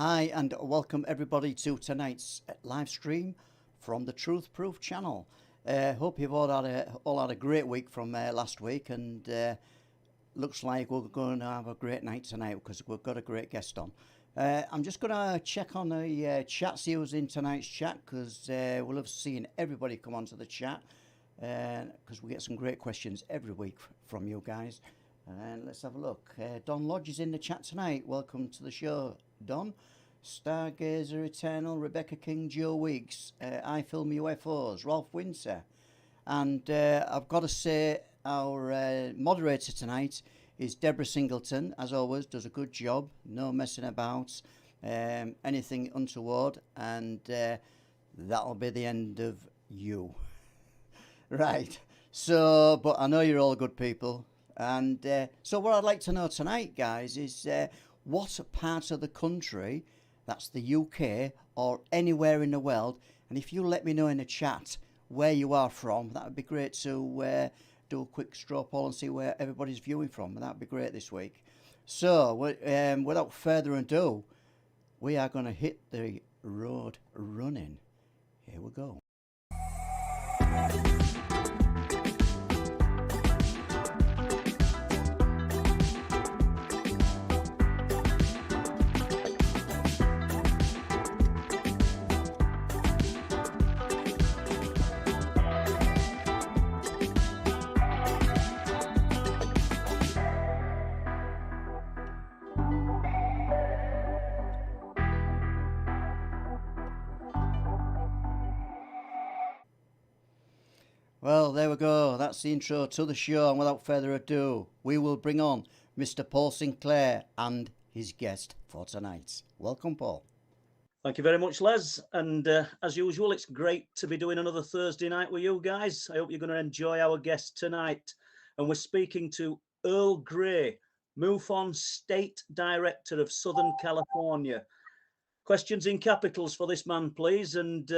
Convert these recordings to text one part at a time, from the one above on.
Hi, and welcome everybody to tonight's live stream from the Truth Proof channel. Hope you've all had a great week from last week, and looks like we're going to have a great night tonight because we've got a great guest on. I'm just going to check on the chat, see who's in tonight's chat, because we'll have seen everybody come onto the chat, because we get some great questions every week from you guys. And let's have a look. Don Lodge is in the chat tonight. Welcome to the show, Don. Stargazer Eternal, Rebecca King, Joe Weeks, I Film UFOs, Ralph Winter. And I've got to say, our moderator tonight is Deborah Singleton. As always, does a good job. No messing about, anything untoward. And that'll be the end of you. Right. So, but I know you're all good people. And so what I'd like to know tonight, guys, is what part of the country, that's the UK or anywhere in the world, and if you let me know in the chat where you are from, that would be great to do a quick straw poll and see where everybody's viewing from. That would be great this week. So without further ado, we are going to hit the road running. Here we go. Well, there we go. That's the intro to the show. And without further ado, we will bring on Mr. Paul Sinclair and his guest for tonight. Welcome, Paul. Thank you very much, Les. And as usual, it's great to be doing another Thursday night with you guys. I hope you're going to enjoy our guest tonight. And we're speaking to Earl Grey, MUFON State Director of Southern California. Questions in capitals for this man, please. And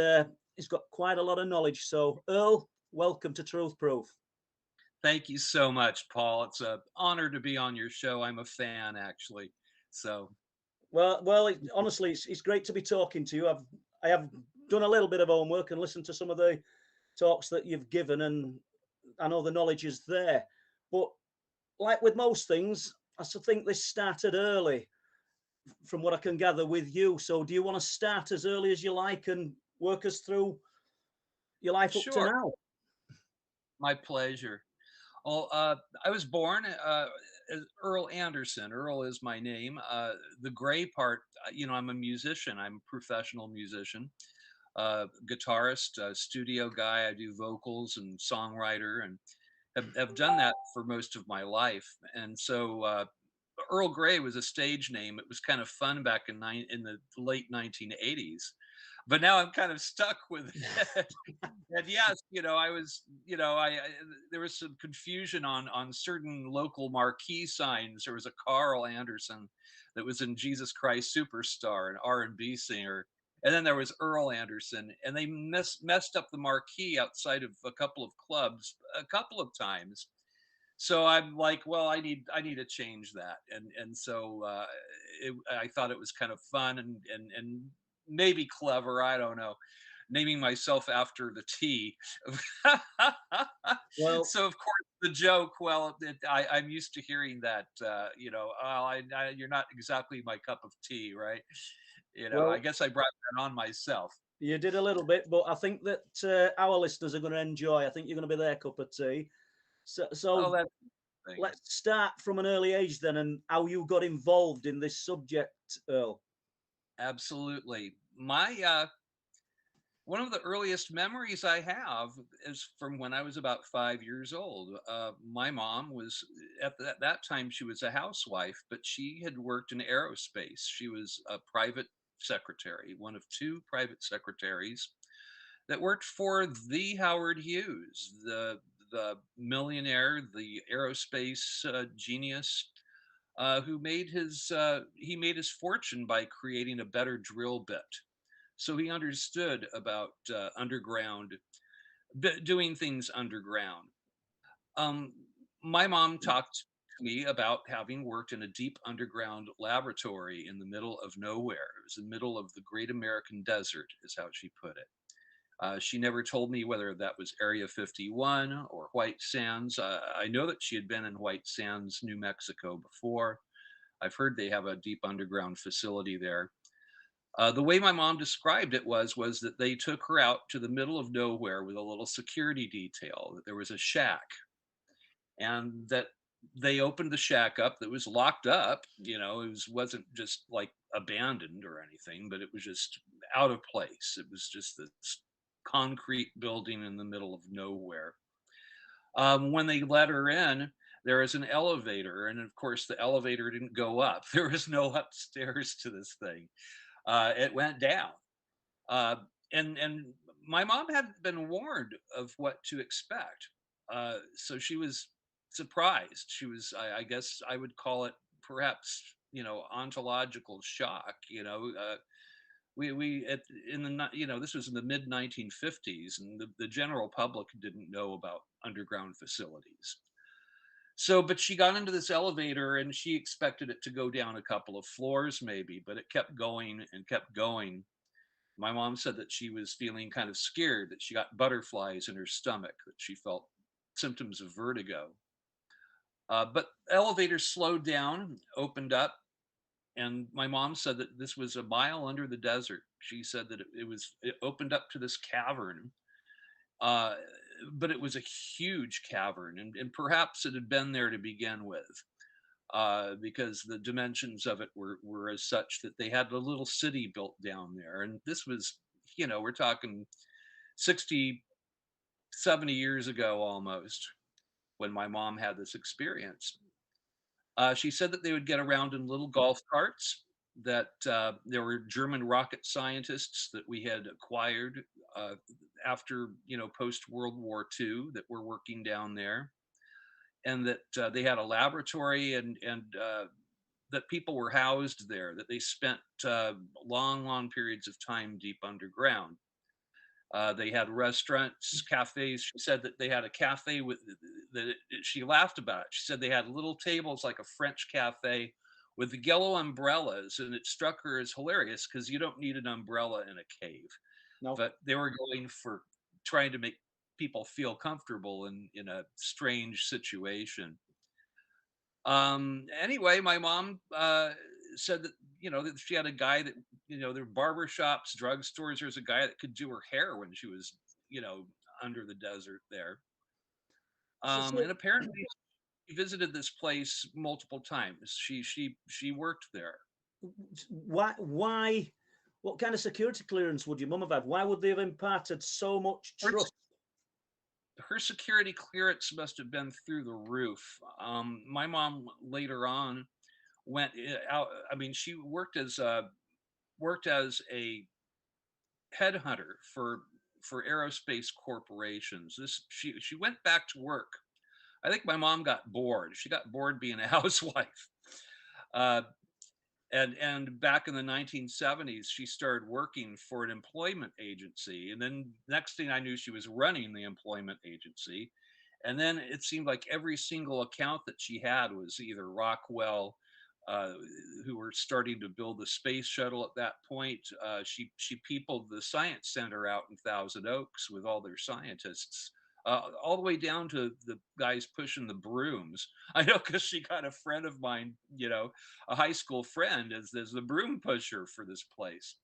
he's got quite a lot of knowledge. So, Earl, welcome to Truth Proof. Thank you so much, Paul. It's an honor to be on your show. I'm a fan, actually. So, well, honestly, it's great to be talking to you. I have done a little bit of homework and listened to some of the talks that you've given, and I know the knowledge is there. But like with most things, I think this started early, from what I can gather with you. So, do you want to start as early as you like and work us through your life up to now? My pleasure. Well, I was born as Earl Anderson. Earl is my name. The Gray part, I'm a musician. I'm a professional musician, guitarist, studio guy. I do vocals and songwriter, and have done that for most of my life. And so Earl Grey was a stage name. It was kind of fun back in the late 1980s. But now I'm kind of stuck with it. And yes, I was, there was some confusion on certain local marquee signs. There was a Carl Anderson that was in Jesus Christ Superstar, an R&B singer. And then there was Earl Anderson, and they messed up the marquee outside of a couple of clubs a couple of times. So I'm like, well, I need to change that. And so I thought it was kind of fun and maybe clever. I don't know. Naming myself after the tea. Well, so of course the joke. Well, I'm used to hearing that. You're not exactly my cup of tea, right? Well, I guess I brought that on myself. You did a little bit, but I think that our listeners are going to enjoy. I think you're going to be their cup of tea. So let's start from an early age then, and how you got involved in this subject, Earl. Absolutely. My one of the earliest memories I have is from when I was about 5 years old. My mom was at that time she was a housewife, but she had worked in aerospace. She was a private secretary, one of two private secretaries that worked for the Howard Hughes, the millionaire, the aerospace genius, who made his fortune by creating a better drill bit. So he understood about underground, doing things underground. My mom talked me about having worked in a deep underground laboratory in the middle of nowhere. It was in the middle of the Great American Desert, is how she put it. She never told me whether that was Area 51 or White Sands. I know that she had been in White Sands, New Mexico before. I've heard they have a deep underground facility there. The way my mom described it was that they took her out to the middle of nowhere with a little security detail, that there was a shack, and that they opened the shack up that was locked up. Wasn't just like abandoned or anything, but it was just out of place. It was just this concrete building in the middle of nowhere. When they let her in, there is an elevator, and of course the elevator didn't go up. There was no upstairs to this thing. It went down. uh, and my mom had been warned of what to expect, so she was surprised. She was, I guess I would call it perhaps, ontological shock. We at, in the ni- you know This was in the mid 1950s, and the general public didn't know about underground facilities. So, but she got into this elevator and she expected it to go down a couple of floors maybe, but it kept going and kept going. My mom said that she was feeling kind of scared, that she got butterflies in her stomach, that she felt symptoms of vertigo. But elevators slowed down, opened up, and my mom said that this was a mile under the desert. She said that it opened up to this cavern, uh, but it was a huge cavern, and perhaps it had been there to begin with, because the dimensions of it were as such that they had a little city built down there. And this was, we're talking 60, 70 years ago almost, when my mom had this experience. She said that they would get around in little golf carts, that there were German rocket scientists that we had acquired after, post World War II, that were working down there, and that they had a laboratory, and that people were housed there, that they spent long, long periods of time deep underground. They had restaurants, cafes. She said that they had a cafe she laughed about it. She said they had little tables like a French cafe with the yellow umbrellas, and it struck her as hilarious because you don't need an umbrella in a cave. No. But they were going for trying to make people feel comfortable in a strange situation. Anyway, my mom said that, that she had a guy that, there were barber shops, drugstores. There's a guy that could do her hair when she was, you know, under the desert there. So And apparently she visited this place multiple times. She worked there. why? What kind of security clearance would your mum have had? Why would they have imparted so much Her, trust? her security clearance must have been through the roof. My mom later on went out. I mean, she worked as a headhunter for aerospace corporations. She went back to work. I think my mom got bored. She got bored being a housewife. Uh, and back in the 1970s, she started working for an employment agency. And then next thing I knew, she was running the employment agency. And then it seemed like every single account that she had was either Rockwell, uh, who were starting to build the space shuttle at that point. She peopled the science center out in Thousand Oaks with all their scientists, all the way down to the guys pushing the brooms. I know because she got a friend of mine, a high school friend, as the broom pusher for this place.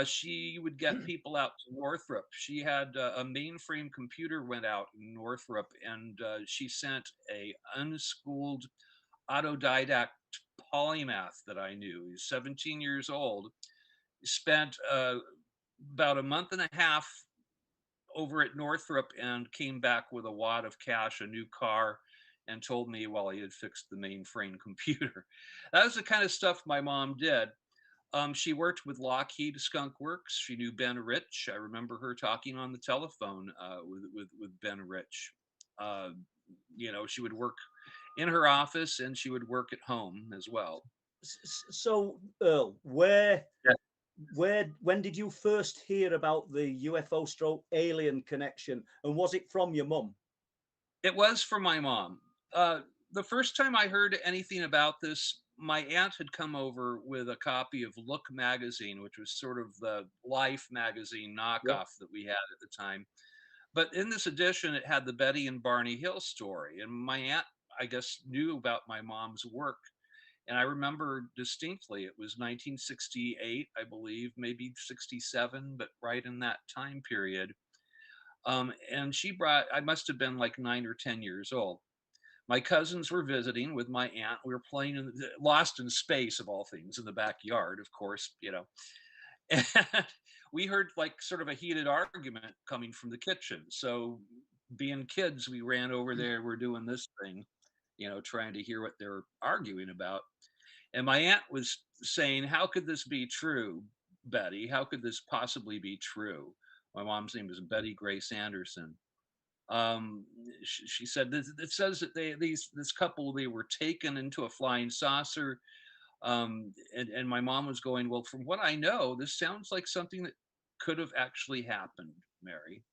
She would get people out to Northrop. She had a mainframe computer went out in Northrop, and she sent a unschooled autodidact polymath that I knew. He's 17 years old. Spent about a month and a half over at Northrop and came back with a wad of cash, a new car, and told me while he had fixed the mainframe computer. That was the kind of stuff my mom did. She worked with Lockheed Skunk Works. She knew Ben Rich. I remember her talking on the telephone with Ben Rich. Uh, she would work in her office and she would work at home as well. So, Earl, when did you first hear about the UFO stroke alien connection, and was it from your mum? It was for my mom. the first time I heard anything about this, my aunt had come over with a copy of Look magazine, which was sort of the Life magazine Yeah. knockoff that we had at the time. But in this edition, it had the Betty and Barney Hill story. And my aunt, I guess, knew about my mom's work. And I remember distinctly, it was 1968, I believe, maybe 67, but right in that time period. And she brought, I must have been like 9 or 10 years old. My cousins were visiting with my aunt. We were playing in Lost in Space, of all things, in the backyard, of course, you know. And we heard like sort of a heated argument coming from the kitchen. So, being kids, we ran over there. We're doing this thing, you know, trying to hear what they're arguing about. And my aunt was saying, "How could this be true, Betty? How could this possibly be true?" My mom's name is Betty Grace Anderson. She said it says that this couple, they were taken into a flying saucer. And my mom was going, "Well, from what I know, this sounds like something that could have actually happened, Mary."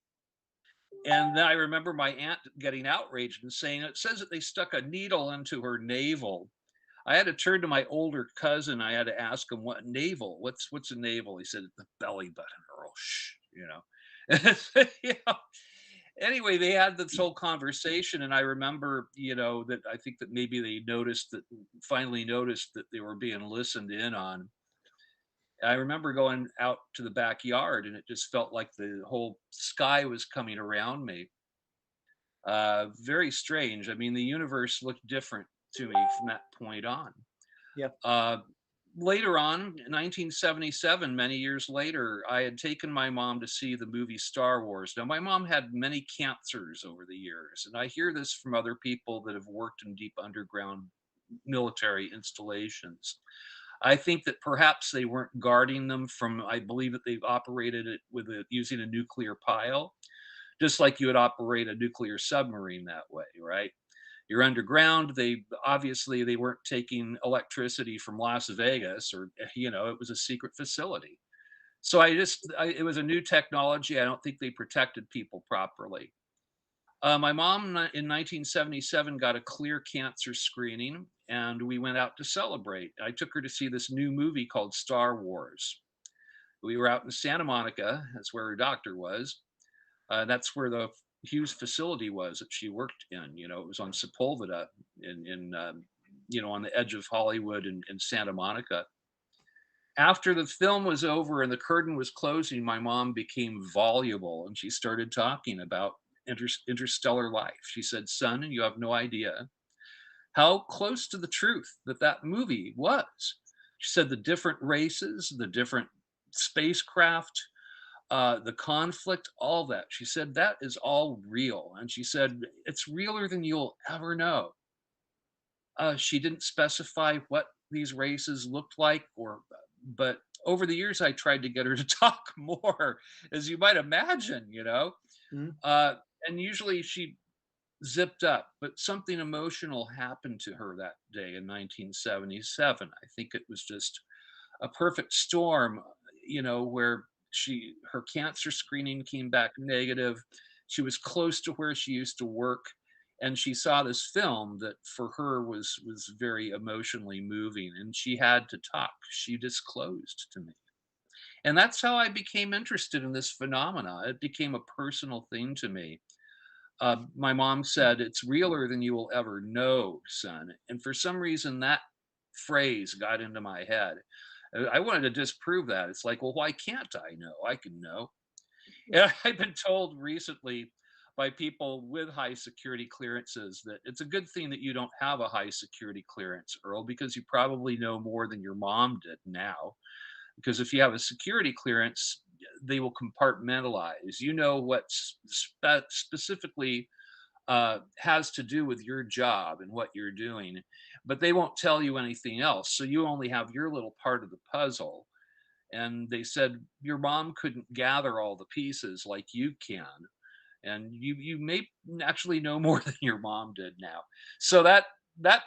And then I remember my aunt getting outraged and saying, "It says that they stuck a needle into her navel." I had to turn to my older cousin. I had to ask him, "What navel? What's a navel?" He said, "The belly button, Earl." Shh, you know. You know. Anyway, they had this whole conversation, and I remember, you know, that I think that maybe they finally noticed that they were being listened in on. I remember going out to the backyard, and it just felt like the whole sky was coming around me. Very strange. I mean, the universe looked different to me from that point on. Yeah. Uh, Later on, in 1977, many years later, I had taken my mom to see the movie Star Wars. Now, my mom had many cancers over the years, and I hear this from other people that have worked in deep underground military installations. I think that perhaps they weren't guarding them from, I believe that they've operated it using a nuclear pile, just like you would operate a nuclear submarine that way, right? You're underground. They weren't taking electricity from Las Vegas, or you know, it was a secret facility. So it was a new technology. I don't think they protected people properly. My mom in 1977 got a clear cancer screening, and we went out to celebrate. I took her to see this new movie called Star Wars. We were out in Santa Monica. That's where her doctor was. That's where the Hughes facility was that she worked in. You know, it was on Sepulveda you know, on the edge of Hollywood and Santa Monica. After the film was over and the curtain was closing, my mom became voluble and she started talking about interstellar life. She said, "Son, you have no idea how close to the truth that movie was." She said the different races, the different spacecraft, the conflict, all that. She said that is all real. And she said it's realer than you'll ever know. She didn't specify what these races looked like, but over the years, I tried to get her to talk more, as you might imagine, you know. Mhm. Uh, and usually she zipped up, but something emotional happened to her that day in 1977. I think it was just a perfect storm, you know, where her cancer screening came back negative. She was close to where she used to work, and she saw this film that for her was very emotionally moving, and she had to talk. She disclosed to me. And that's how I became interested in this phenomena. It became a personal thing to me. My mom said, "It's realer than you will ever know, son." And for some reason, that phrase got into my head. I wanted to disprove that. It's like, well, why can't I know? I can know. And I've been told recently by people with high security clearances that it's a good thing that you don't have a high security clearance, Earl, because you probably know more than your mom did now. Because if you have a security clearance, they will compartmentalize. You know what specifically has to do with your job and what you're doing, but they won't tell you anything else. So you only have your little part of the puzzle. And they said your mom couldn't gather all the pieces like you can, and you may actually know more than your mom did now. So that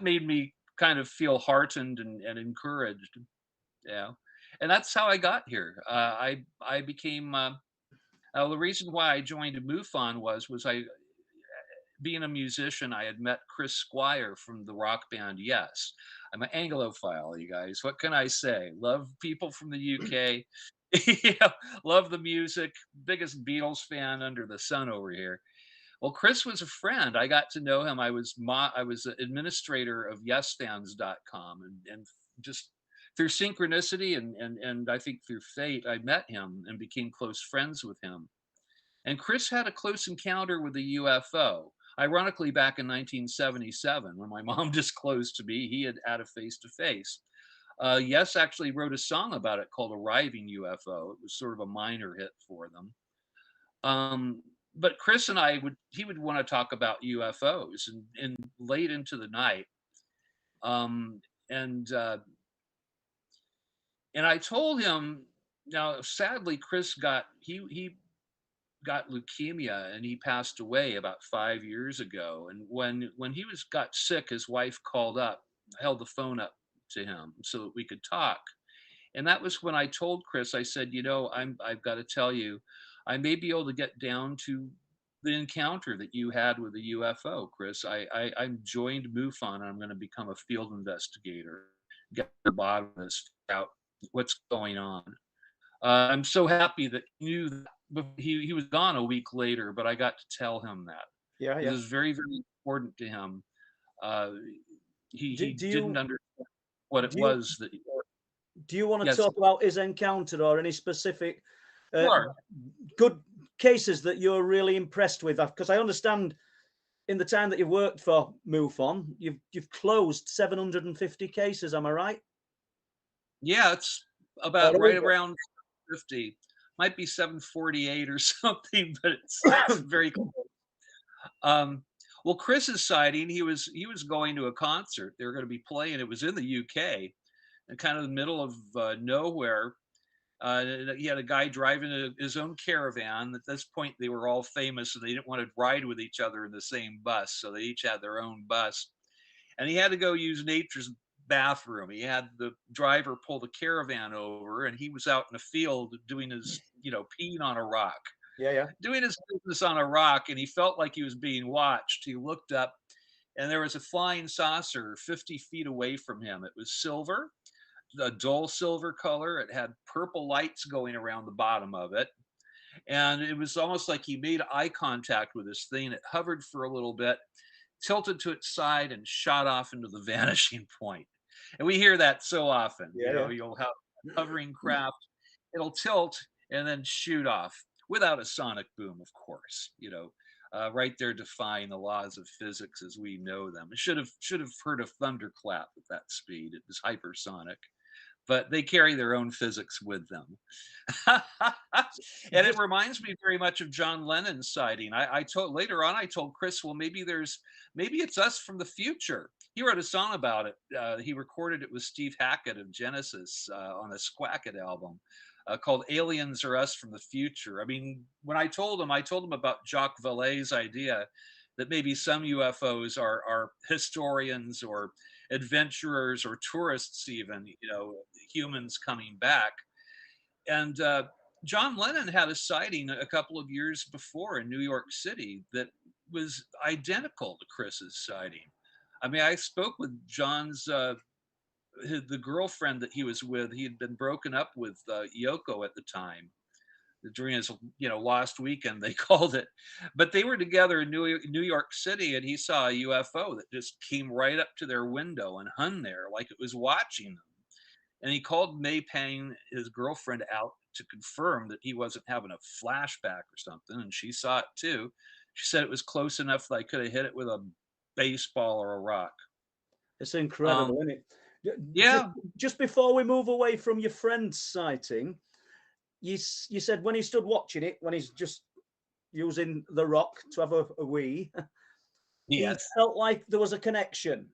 made me kind of feel heartened and encouraged. Yeah, and that's how I got here. I became the reason why I joined MUFON was I being a musician, I had met Chris Squire from the rock band Yes. I'm an Anglophile, you guys. What can I say? Love people from the UK. Yeah, love the music. Biggest Beatles fan under the sun over here. Well, Chris was a friend. I got to know him. I was an administrator of YesFans.com, and just through synchronicity and I think through fate, I met him and became close friends with him. And Chris had a close encounter with a UFO. Ironically, back in 1977, when my mom disclosed to me he had had a face to face. Yes actually wrote a song about it called Arriving UFO. It was sort of a minor hit for them. But Chris and he would want to talk about UFOs and late into the night. Um, and and I told him, now sadly Chris he got leukemia and he passed away about 5 years ago. And when he got sick, his wife called up, held the phone up to him so that we could talk. And that was when I told Chris, I said, I've got to tell you, I may be able to get down to the encounter that you had with the UFO, Chris. I'm joined MUFON and I'm going to become a field investigator, get to the bottom of this, figure out what's going on. I'm so happy that he knew that. He was gone a week later, but I got to tell him that. Yeah, It yeah. was very, very important to him. He Do you didn't understand what it do you was that. do you want to Yes, talk about his encounter or any specific sure. good cases that you're really impressed with? Because I understand in the time that you've worked for MUFON, you've closed 750 cases. Am I right? Yeah, it's Or about right over? around 50. Might be 748 or something, but it's very close. Well, Chris's sighting, he was going to a concert. They were going to be playing. It was in the UK, in kind of the middle of nowhere. He had a guy driving his own caravan. At this point, they were all famous, and they didn't want to ride with each other in the same bus, so they each had their own bus. And he had to go use nature's bathroom. He had the driver pull the caravan over, and he was out in the field doing his, peeing on a rock, Yeah, yeah. doing his business on a rock, and he felt like he was being watched. He looked up, and there was a flying saucer 50 feet away from him. It was silver, a dull silver color. It had purple lights going around the bottom of it. And it was almost like he made eye contact with this thing. It hovered for a little bit, tilted to its side, and shot off into the vanishing point. And we hear that so often. Yeah, yeah. You'll have a hovering craft, it'll tilt and then shoot off without a sonic boom, of course. Right there defying the laws of physics as we know them. It should have heard a thunderclap at that speed. It was hypersonic, but they carry their own physics with them. And it reminds me very much of John Lennon's sighting. I told Chris, well, maybe it's us from the future. He wrote a song about it. He recorded it with Steve Hackett of Genesis on a Squacket album called "Aliens Are Us from the Future." I mean, when I told him about Jacques Vallée's idea that maybe some UFOs are historians or adventurers or tourists, even humans coming back. And John Lennon had a sighting a couple of years before in New York City that was identical to Chris's sighting. I mean, I spoke with John's the girlfriend that he was with. He had been broken up with Yoko at the time during his lost weekend, they called it. But they were together in New York City, and he saw a UFO that just came right up to their window and hung there like it was watching them. And he called May Pang, his girlfriend, out to confirm that he wasn't having a flashback or something, and she saw it too. She said it was close enough that I could have hit it with a baseball or a rock. It's incredible, isn't it? Yeah. Just before we move away from your friend's sighting, you said when he stood watching it, when he's just using the rock to have a wee, Yes. he felt like there was a connection.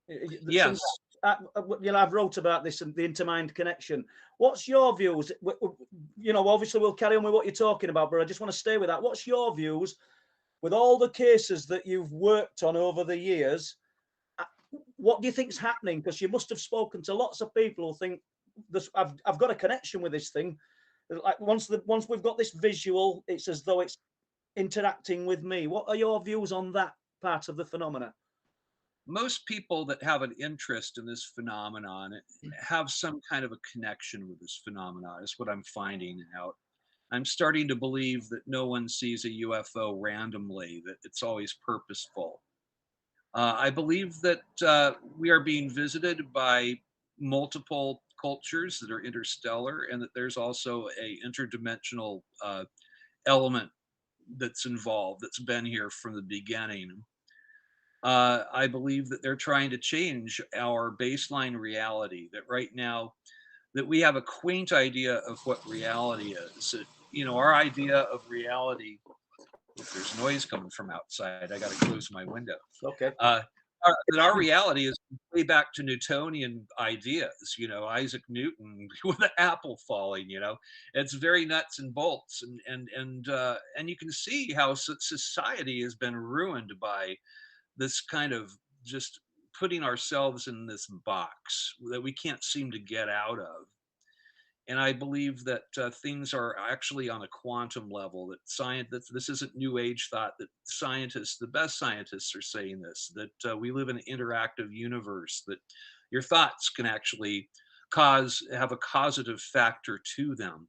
Yes. I've wrote about this and the intermind connection. What's your views? Obviously we'll carry on with what you're talking about, but I just want to stay with that. What's your views with all the cases that you've worked on over the years? What do you think's happening? Because you must have spoken to lots of people who think this. I've got a connection with this thing. Like once we've got this visual, it's as though it's interacting with me. What are your views on that part of the phenomena? Most people that have an interest in this phenomenon have some kind of a connection with this phenomenon, is what I'm finding out. I'm starting to believe that no one sees a UFO randomly, that it's always purposeful. I believe that we are being visited by multiple cultures that are interstellar, and that there's also a interdimensional element that's involved, that's been here from the beginning. I believe that they're trying to change our baseline reality. That right now, that we have a quaint idea of what reality is. Our idea of reality. If there's noise coming from outside, I got to close my window. Okay. That our reality is way back to Newtonian ideas. Isaac Newton with the apple falling. It's very nuts and bolts, and you can see how society has been ruined by this kind of just putting ourselves in this box that we can't seem to get out of. And I believe that things are actually on a quantum level, that this isn't new age thought, that scientists, the best scientists are saying this, that we live in an interactive universe, that your thoughts can actually have a causative factor to them.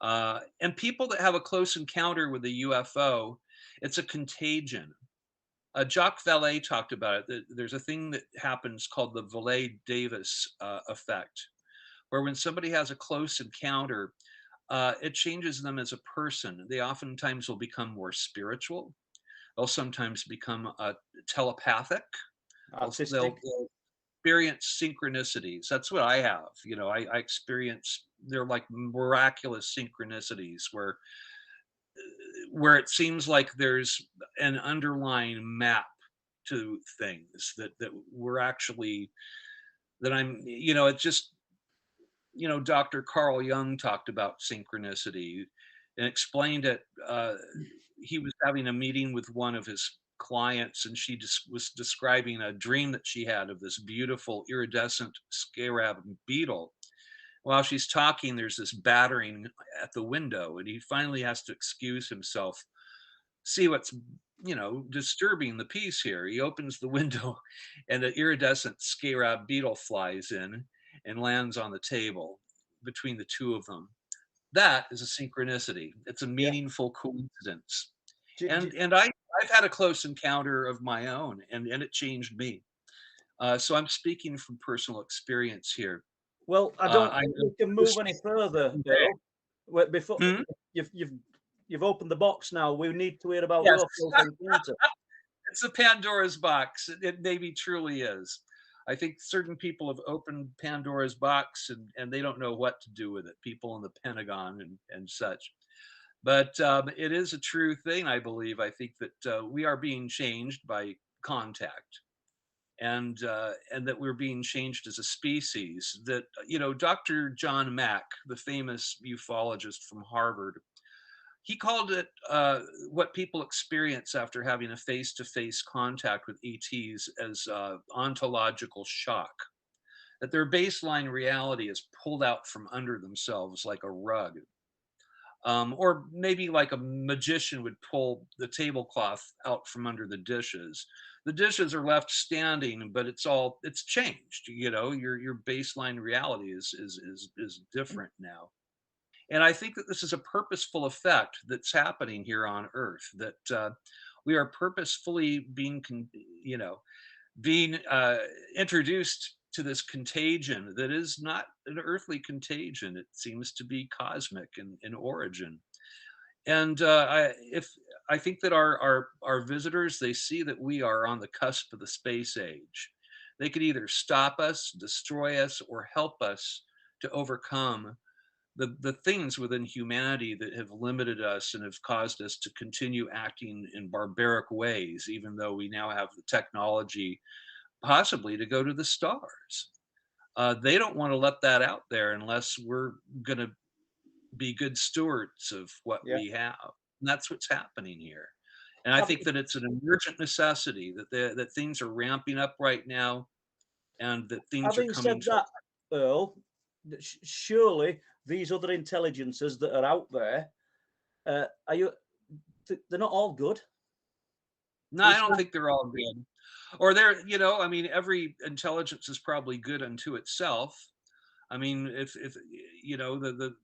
And people that have a close encounter with a UFO, it's a contagion. Jacques Vallée talked about it. There's a thing that happens called the Vallée-Davis effect, where when somebody has a close encounter, it changes them as a person. They oftentimes will become more spiritual. They'll sometimes become telepathic. They'll experience synchronicities. That's what I have. I experience, they're like miraculous synchronicities where it seems like there's an underlying map to things that we're actually, that I'm, it's just, Dr. Carl Jung talked about synchronicity and explained it. He was having a meeting with one of his clients, and she was describing a dream that she had of this beautiful iridescent scarab beetle. While she's talking, there's this battering at the window, and he finally has to excuse himself, see what's disturbing the peace here. He opens the window, and the iridescent scarab beetle flies in and lands on the table between the two of them. That is a synchronicity. It's a meaningful coincidence. And I've had a close encounter of my own, and it changed me. So I'm speaking from personal experience here. Well, I don't think we can move any further, Earl. Before you've opened the box now, we need to hear about your close encounter. It's a Pandora's box. It maybe truly is. I think certain people have opened Pandora's box and they don't know what to do with it. People in the Pentagon and such. But it is a true thing, I believe. I think that we are being changed by contact, and that we're being changed as a species. That Dr. John Mack, the famous ufologist from Harvard, he called it what people experience after having a face-to-face contact with ETs as ontological shock. That their baseline reality is pulled out from under themselves like a rug. Or maybe like a magician would pull the tablecloth out from under the dishes. The dishes are left standing, but it's changed. Your baseline reality is different now. And I think that this is a purposeful effect that's happening here on Earth, that we are purposefully being introduced to this contagion that is not an earthly contagion. It seems to be cosmic in origin. And I think that our visitors, they see that we are on the cusp of the space age. They could either stop us, destroy us, or help us to overcome the things within humanity that have limited us and have caused us to continue acting in barbaric ways, even though we now have the technology possibly to go to the stars. They don't want to let that out there unless we're going to be good stewards of what we have. And that's what's happening here. And I think that it's an emergent necessity that things are ramping up right now, and that things are coming. Having said that, Earl, surely these other intelligences that are out there, they're not all good. No, I don't think they're all good. Or they're, I mean, every intelligence is probably good unto itself. I mean, if the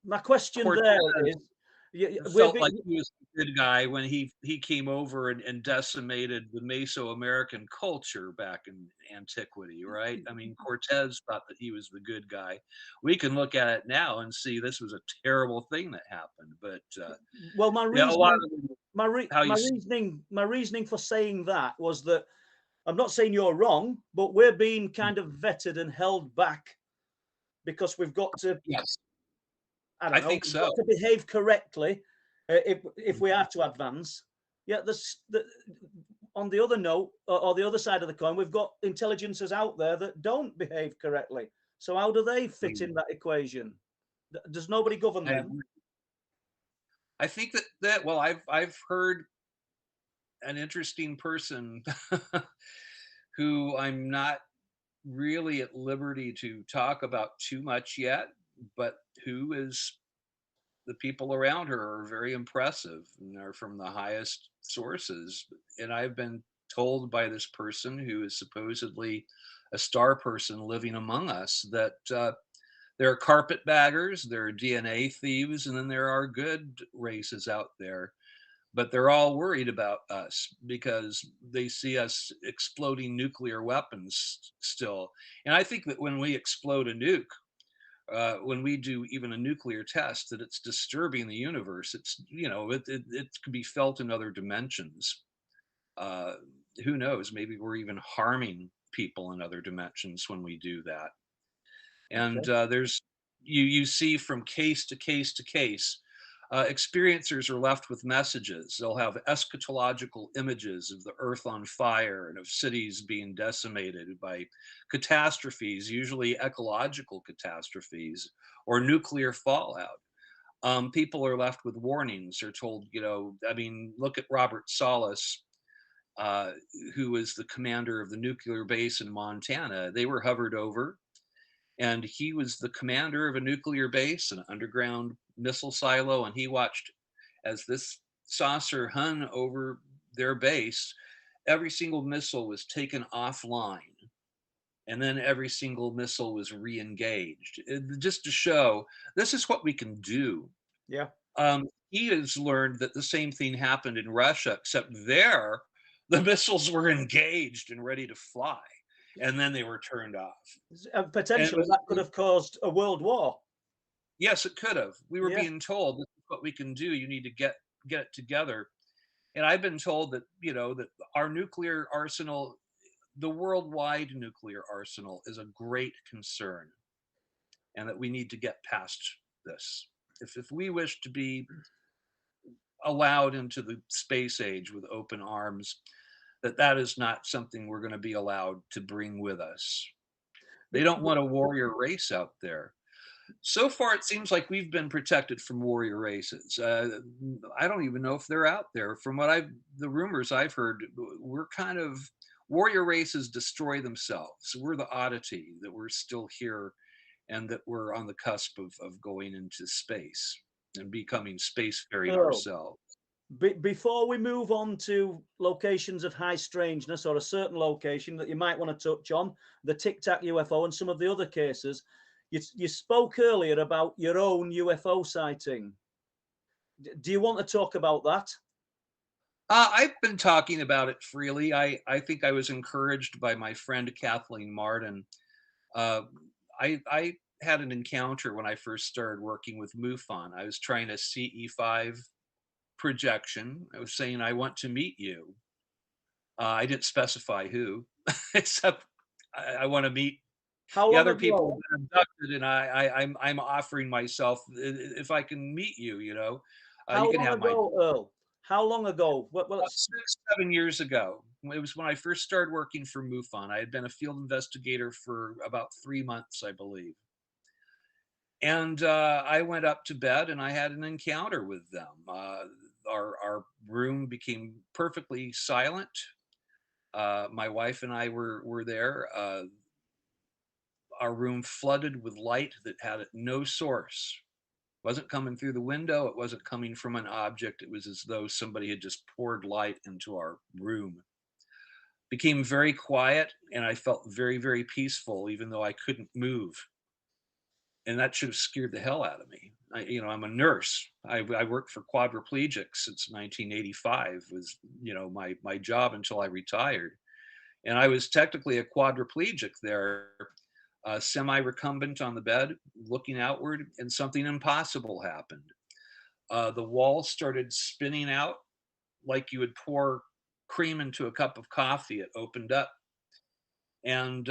My question Cortez there is, we're felt like being, he was the good guy when he came over and decimated the Mesoamerican culture back in antiquity, right? I mean, Cortez thought that he was the good guy. We can look at it now and see this was a terrible thing that happened, but well, yeah, a lot reasoning, of how my you see, reasoning for saying that was that I'm not saying you're wrong, but we're being kind of vetted and held back because we've got to, yes, I I don't know, think we've so. got to behave correctly if we are to advance. Yeah, on the other note, or the other side of the coin, we've got intelligences out there that don't behave correctly. So how do they fit in that equation? Does nobody govern I them? I think that well, I've heard an interesting person who I'm not really at liberty to talk about too much yet, but who is the people around her are very impressive and are from the highest sources. And I've been told by this person who is supposedly a star person living among us that there are carpetbaggers, there are DNA thieves, and then there are good races out there. But they're all worried about us because they see us exploding nuclear weapons still. And I think that when we explode a nuke, when we do even a nuclear test, that it's disturbing the universe. It's, it can be felt in other dimensions. Uh, who knows? Maybe we're even harming people in other dimensions when we do that. And Okay. there's you see from case to case to case, experiencers are left with messages. They'll have eschatological images of the earth on fire and of cities being decimated by catastrophes, usually ecological catastrophes or nuclear fallout. People are left with warnings. They're told, I mean, look at Robert Salas, uh, who was the commander of the nuclear base in Montana. They were hovered over, and he was the commander of a nuclear base, an underground missile silo, and he watched as this saucer hung over their base. Every single missile was taken offline, and then every single missile was re-engaged, just to show this is what we can do. Yeah. He has learned that the same thing happened in Russia, except there the missiles were engaged and ready to fly, and then they were turned off. And it Potentially, was, that could have caused a world war. yes, it could have. We were Yeah. being told this is what we can do. You need to get it together. And I've been told that, that our nuclear arsenal, the worldwide nuclear arsenal, is a great concern, and that we need to get past this. If we wish to be allowed into the space age with open arms, that is not something we're going to be allowed to bring with us. They don't want a warrior race out there. So far, it seems like we've been protected from warrior races. I don't even know if they're out there. From the rumors I've heard, we're kind of warrior races destroy themselves. We're the oddity that we're still here, and that we're on the cusp of going into space and becoming spacefaring Earl, ourselves. before we move on to locations of high strangeness or a certain location that you might want to touch on, the Tic Tac UFO and some of the other cases, you spoke earlier about your own UFO sighting. Do you want to talk about that? I've been talking about it freely. I think I was encouraged by my friend Kathleen Martin. Uh, I had an encounter when I first started working with MUFON. I was trying a CE5 projection. I was saying, I want to meet you. I didn't specify who, except I want to meet How the long other people ago? who've been abducted, and I'm offering myself, if I can meet you, you How can long have my ago, Earl? How long ago? Well, about 6, 7 years ago. It was when I first started working for MUFON. I had been a field investigator for about 3 months, I believe. And I went up to bed and I had an encounter with them. Our room became perfectly silent. My wife and I were there. Our room flooded with light that had no source Wasn't coming through the window. It wasn't coming from an object. It was as though somebody had just poured light into our room. Became very quiet, and I felt very, very peaceful, even though I couldn't move. And that should have scared the hell out of me. I'm a nurse. I worked for quadriplegics since 1985. Was my job until I retired, and I was technically a quadriplegic there, semi-recumbent on the bed, looking outward, and something impossible happened. The wall started spinning out like you would pour cream into a cup of coffee. It opened up, and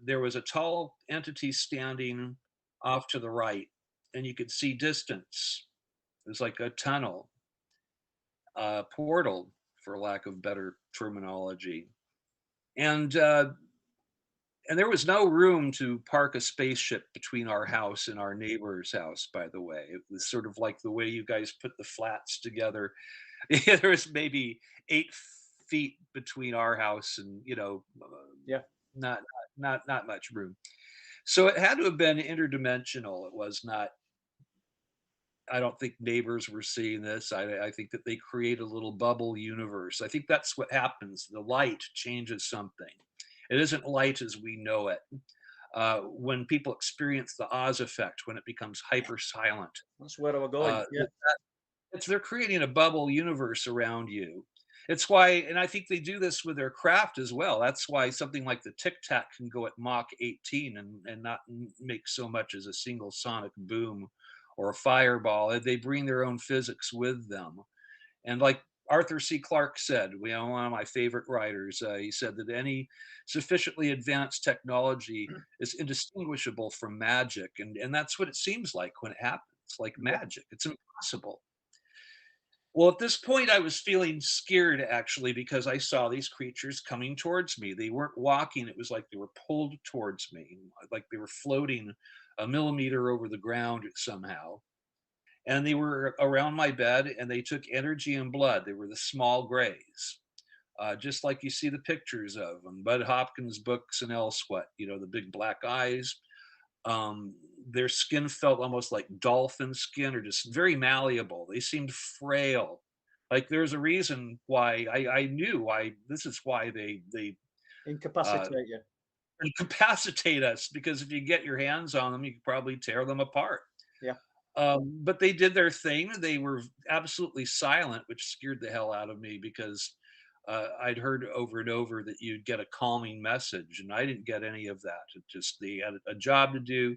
there was a tall entity standing off to the right, and you could see distance. It was like a tunnel, portal, for lack of better terminology, and there was no room to park a spaceship between our house and our neighbor's house. By the way, it was sort of like the way you guys put the flats together. There was maybe 8 feet between our house and Yeah. not much room. So it had to have been interdimensional. It was not. I don't think neighbors were seeing this. I think that they create a little bubble universe. I think that's what happens. The light changes something. It isn't light as we know it. When people experience the Oz effect, when it becomes hyper silent, That's where I was going. Yeah. they're creating a bubble universe around you. It's why, and I think they do this with their craft as well. That's why something like the Tic Tac can go at Mach 18 and not make so much as a single sonic boom or a fireball. They bring their own physics with them. And like Arthur C. Clarke said, one of my favorite writers, he said that any sufficiently advanced technology is indistinguishable from magic. And that's what it seems like when it happens, like magic. It's impossible. Well, at this point, I was feeling scared actually because I saw these creatures coming towards me. They weren't walking, it was like they were pulled towards me, like they were floating a millimeter over the ground somehow. And they were around my bed and they took energy and blood. They were the small grays, just like you see the pictures of them, Bud Hopkins books and elsewhat, the big black eyes. Um, their skin felt almost like dolphin skin or just very malleable. They seemed frail. Like there's a reason why I knew why this is why they Incapacitate you. incapacitate us, because if you get your hands on them, you could probably tear them apart. Yeah. But they did their thing. They were absolutely silent, which scared the hell out of me because I'd heard over and over that you'd get a calming message, and I didn't get any of that. It just they had a job to do.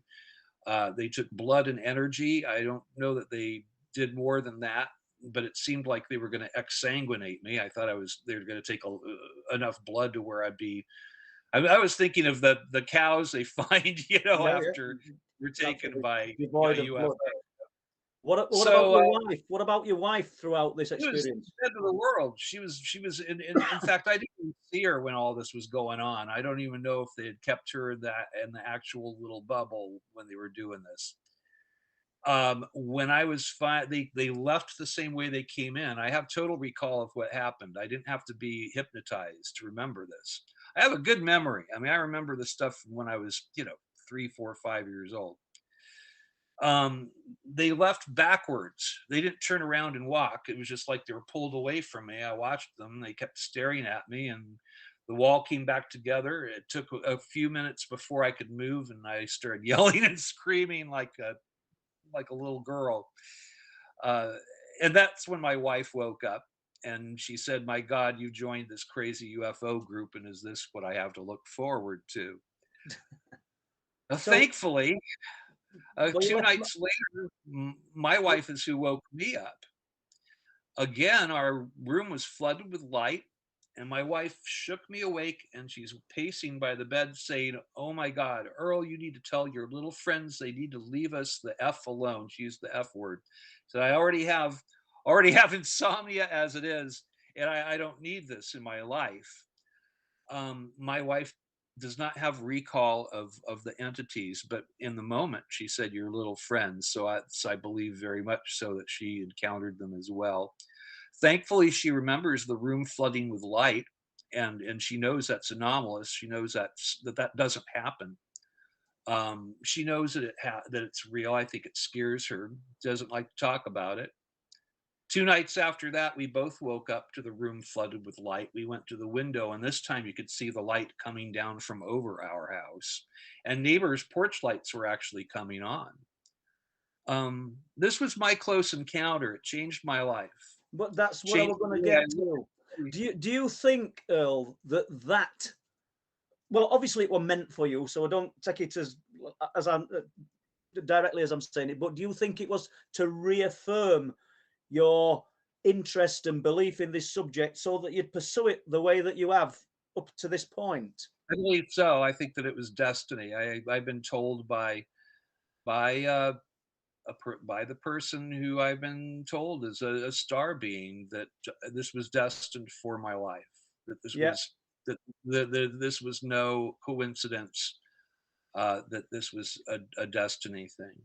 They took blood and energy. I don't know that they did more than that, but it seemed like they were going to exsanguinate me. I thought they were going to take enough blood to where I'd be. I was thinking of the cows they find, after you're taken by Devoid of UFO. blood. What about So, your wife? What about your wife throughout this She was the experience? end of the world. She was in fact, I didn't even see her when all this was going on. I don't even know if they had kept her in the actual little bubble when they were doing this. When I was fine, they left the same way they came in. I have total recall of what happened. I didn't have to be hypnotized to remember this. I have a good memory. I mean, I remember the stuff from when I was, 3, 4, 5 years old. They left backwards. They didn't turn around and walk. It was just like they were pulled away from me. I watched them. They kept staring at me, and the wall came back together. It took a few minutes before I could move, and I started yelling and screaming like a little girl. Uh, and that's when my wife woke up, and she said, "My God, you joined this crazy UFO group, and is this what I have to look forward to?" So- Thankfully, Well, you 2 left- nights later, my wife is who woke me up. Again, our room was flooded with light, and my wife shook me awake, and she's pacing by the bed saying, "Oh my God, Earl, you need to tell your little friends they need to leave us the F alone." She used the F word. So I already have insomnia as it is, and I don't need this in my life. My wife does not have recall of the entities, but in the moment she said your little friends. So I believe very much so that she encountered them as well. Thankfully, she remembers the room flooding with light, and she knows that's anomalous. She knows that doesn't happen. She knows that that it's real. I think it scares her. Doesn't like to talk about it. 2 nights after that, we both woke up to the room flooded with light. We went to the window, and this time you could see the light coming down from over our house. And neighbors' porch lights were actually coming on. This was my close encounter. It changed my life. But that's what I Changed was going the to way I get to. live. Do you think, Earl, that well, obviously it was meant for you, so I don't take it as I'm directly as I'm saying it. But do you think it was to reaffirm your interest and belief in this subject, so that you'd pursue it the way that you have up to this point? I believe so. I think that it was destiny. I've been told by by the person who I've been told is a star being that this was destined for my life. That this Yeah. was this was no coincidence. That this was a destiny thing.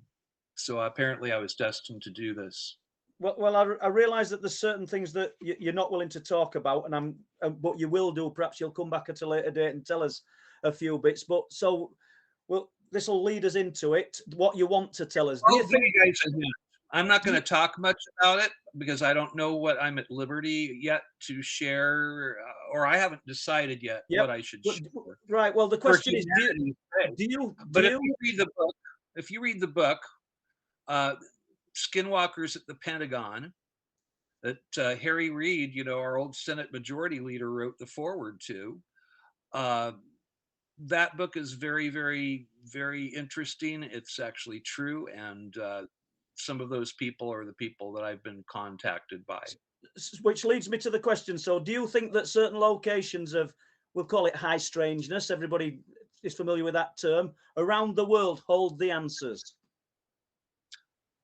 So apparently, I was destined to do this. Well, I realise that there's certain things that you're not willing to talk about, and but you will do. Perhaps you'll come back at a later date and tell us a few bits. But so, well, this will lead us into it. What you want to tell us? Do you I'll think? you guys a hint. I'm not going to talk much about it because I don't know what I'm at liberty yet to share, or I haven't decided yet Yep. what I should share. Right. Well, the question is, But if you read the book, Skinwalkers at the Pentagon, that Harry Reid, our old Senate Majority Leader, wrote the foreword to. That book is very, very, very interesting. It's actually true, and some of those people are the people that I've been contacted by. Which leads me to the question. So, do you think that certain locations of, we'll call it high strangeness, everybody is familiar with that term, around the world hold the answers?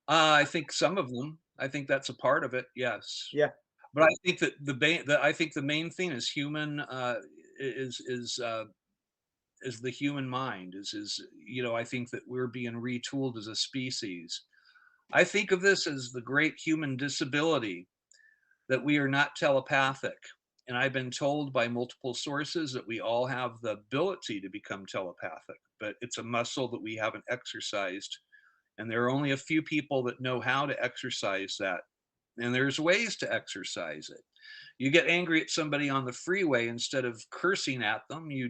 I think some of them. I think that's a part of it. Yes. Yeah. But I think that the main thing is human is the human mind. I think that we're being retooled as a species. I think of this as the great human disability, that we are not telepathic. And I've been told by multiple sources that we all have the ability to become telepathic, but it's a muscle that we haven't exercised. And there are only a few people that know how to exercise that. And there's ways to exercise it. You get angry at somebody on the freeway, instead of cursing at them, you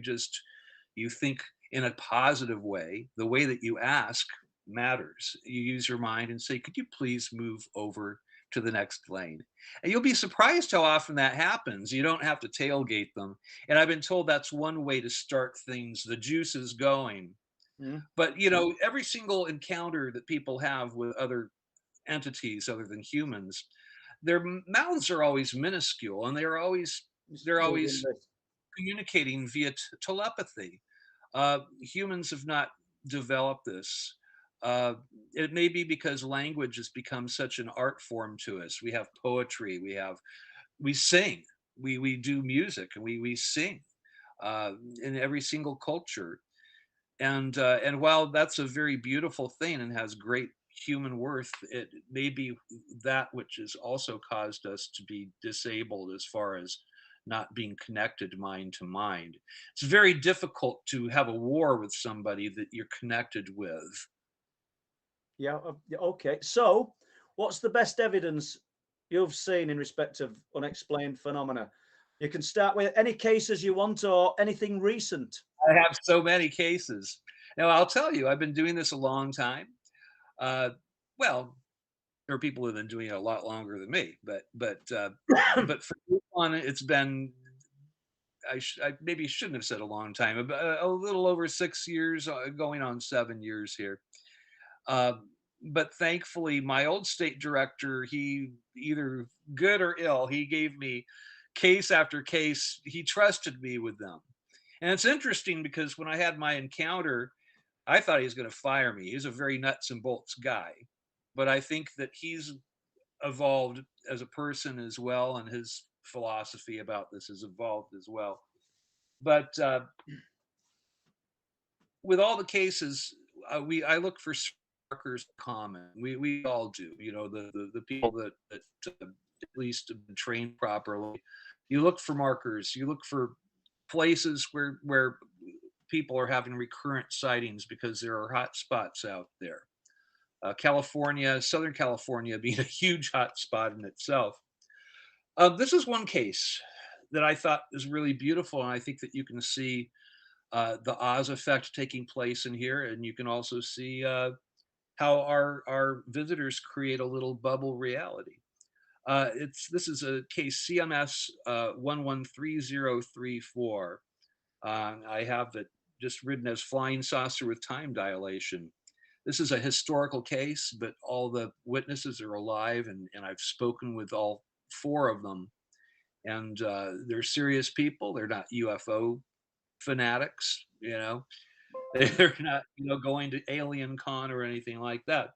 think in a positive way. The way that you ask matters. You use your mind and say, could you please move over to the next lane? And you'll be surprised how often that happens. You don't have to tailgate them. And I've been told that's one way to start things. The juice is going. But every single encounter that people have with other entities other than humans, their mouths are always minuscule, and they're always communicating via telepathy. Humans have not developed this. It may be because language has become such an art form to us. We have poetry, we sing, we do music, and we sing in every single culture. And while that's a very beautiful thing and has great human worth, it may be that which has also caused us to be disabled as far as not being connected mind to mind. It's very difficult to have a war with somebody that you're connected with. Yeah. Okay. So, what's the best evidence you've seen in respect of unexplained phenomena? You can start with any cases you want, or anything recent. I have so many cases. Now, I'll tell you, I've been doing this a long time. Well, there are people who've been doing it a lot longer than me, but for this one, it's been, I maybe shouldn't have said a long time, a little over 6 years, going on 7 years here. But thankfully, my old state director, he, either good or ill, he gave me case after case. He trusted me with them. And it's interesting because when I had my encounter, I thought he was going to fire me. He's a very nuts and bolts guy. But I think that he's evolved as a person as well, and his philosophy about this has evolved as well. But with all the cases, I look for markers common. We all do. The people that at least have been trained properly. You look for markers. You look for places where people are having recurrent sightings because there are hot spots out there. California, Southern California being a huge hot spot in itself. This is one case that I thought is really beautiful, and I think that you can see the Oz effect taking place in here, and you can also see how our visitors create a little bubble reality. This is a case CMS 113034. I have it just written as flying saucer with time dilation. This is a historical case, but all the witnesses are alive, and I've spoken with all four of them. And they're serious people. They're not UFO fanatics, you know. They're not, going to Alien Con or anything like that.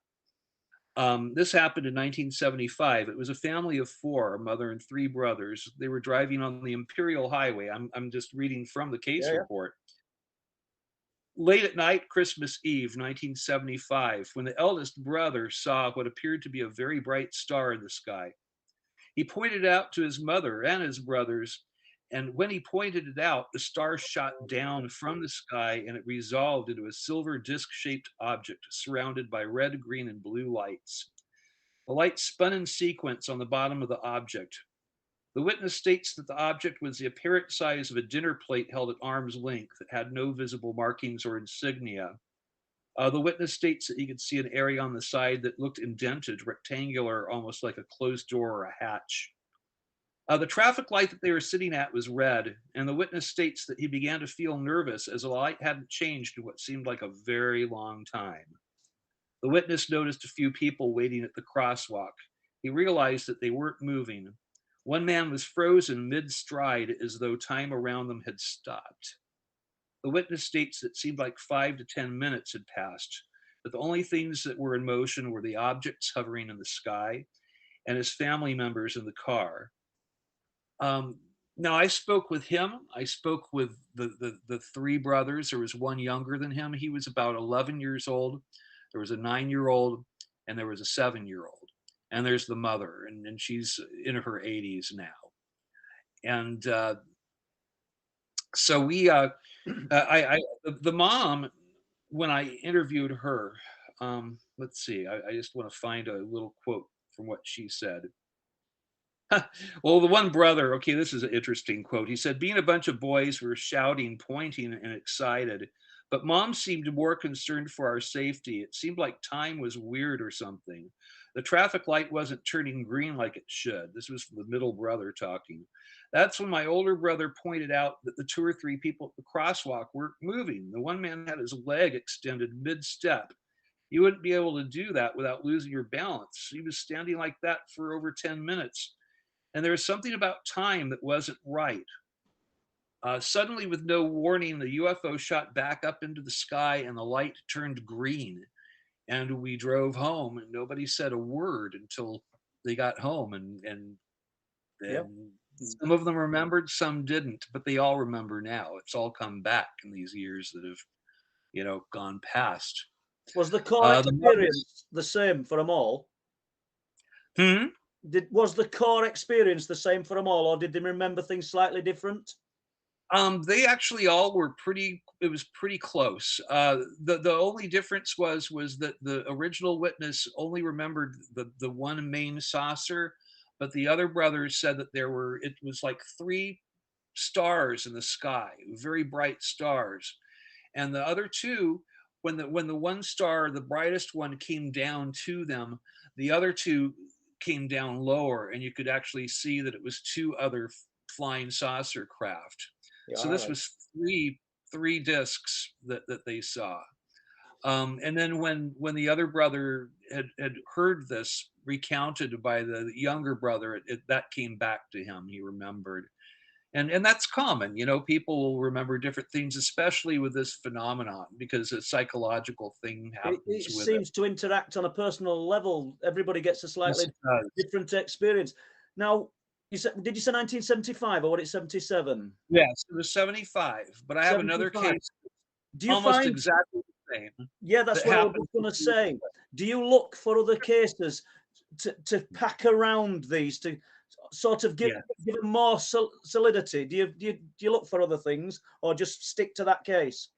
This happened in 1975. It was a family of four, a mother and three brothers. They were driving on the Imperial Highway. I'm just reading from the case report. Late at night, Christmas Eve, 1975, when the eldest brother saw what appeared to be a very bright star in the sky. He pointed it out to his mother and his brothers, and when he pointed it out, the star shot down from the sky and it resolved into a silver disc-shaped object surrounded by red, green, and blue lights. The light spun in sequence on the bottom of the object. The witness states that the object was the apparent size of a dinner plate held at arm's length that had no visible markings or insignia. The witness states that he could see an area on the side that looked indented, rectangular, almost like a closed door or a hatch. The traffic light that they were sitting at was red, and the witness states that he began to feel nervous as the light hadn't changed in what seemed like a very long time. The witness noticed a few people waiting at the crosswalk. He realized that they weren't moving. One man was frozen mid-stride as though time around them had stopped. The witness states that it seemed like 5 to 10 minutes had passed, but the only things that were in motion were the objects hovering in the sky and his family members in the car. Now, I spoke with him. I spoke with the three brothers. There was one younger than him. He was about 11 years old. There was a 9-year-old, and there was a 7-year-old. And there's the mother, and she's in her 80s now. And so the mom, when I interviewed her, let's see, I just want to find a little quote from what she said. Well, the one brother, okay, this is an interesting quote. He said, being a bunch of boys, we were shouting, pointing, and excited, but mom seemed more concerned for our safety. It seemed like time was weird or something. The traffic light wasn't turning green like it should. This was the middle brother talking. That's when my older brother pointed out that the 2 or 3 people at the crosswalk weren't moving. The one man had his leg extended mid-step. You wouldn't be able to do that without losing your balance. He was standing like that for over 10 minutes. And there was something about time that wasn't right. Suddenly, with no warning, the UFO shot back up into the sky and the light turned green. And we drove home and nobody said a word until they got home. And some of them remembered, some didn't, but they all remember now. It's all come back in these years that have, gone past. Was the core experience the same for them all? Was the core experience the same for them all, or did they remember things slightly different? They actually all were it was pretty close. The only difference was that the original witness only remembered the one main saucer, but the other brothers said that it was like 3 stars in the sky, very bright stars. And the other 2, when the one star, the brightest one, came down to them, the other 2 came down lower, and you could actually see that it was 2 other flying saucer craft. So this was three discs that they saw. And then when the other brother had heard this recounted by the younger brother, that came back to him. He remembered. And that's common, people will remember different things, especially with this phenomenon, because a psychological thing happens with it. It seems to interact on a personal level. Everybody gets a slightly different experience. Now, did you say 1975 or what? It's 77? Yes, it was 75. But I have another case. Do you almost find exactly the same? Yeah, that's what I was going to say. Do you look for other cases to pack around these to sort of give them more solidity? Do you look for other things, or just stick to that case?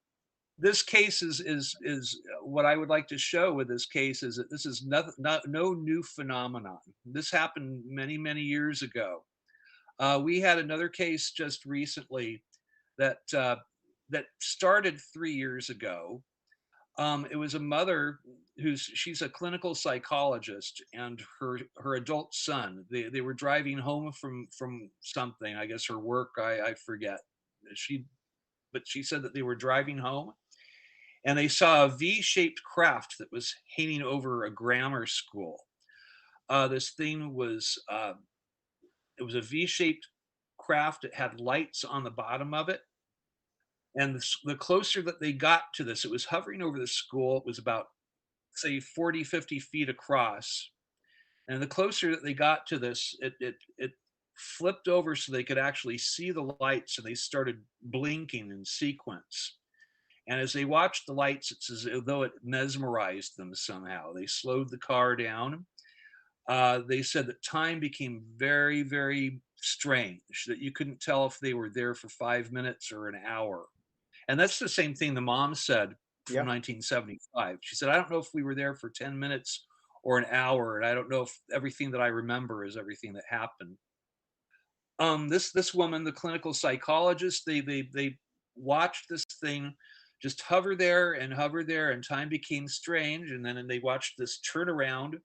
this case is what I would like to show with this case is that this is no new phenomenon. This happened many years ago. We had another case just recently that that started 3 years ago. It was a mother she's a clinical psychologist, and her adult son. They were driving home from something, I guess her work. I forget. But she said that they were driving home, and they saw a V-shaped craft that was hanging over a grammar school. This thing was it was a V-shaped craft. It had lights on the bottom of it. And the closer that they got to this, it was hovering over the school. It was about, say, 40, 50 feet across. And the closer that they got to this, it flipped over so they could actually see the lights, and they started blinking in sequence. And as they watched the lights, it's as though it mesmerized them somehow. They slowed the car down. They said that time became very strange, that you couldn't tell if they were there for 5 minutes or an hour. And that's the same thing the mom said from 1975. She said, I don't know if we were there for 10 minutes or an hour, and I don't know if everything that I remember is everything that happened. This woman, the clinical psychologist, they watched this thing just hover there, and time became strange, and then they watched this turn around.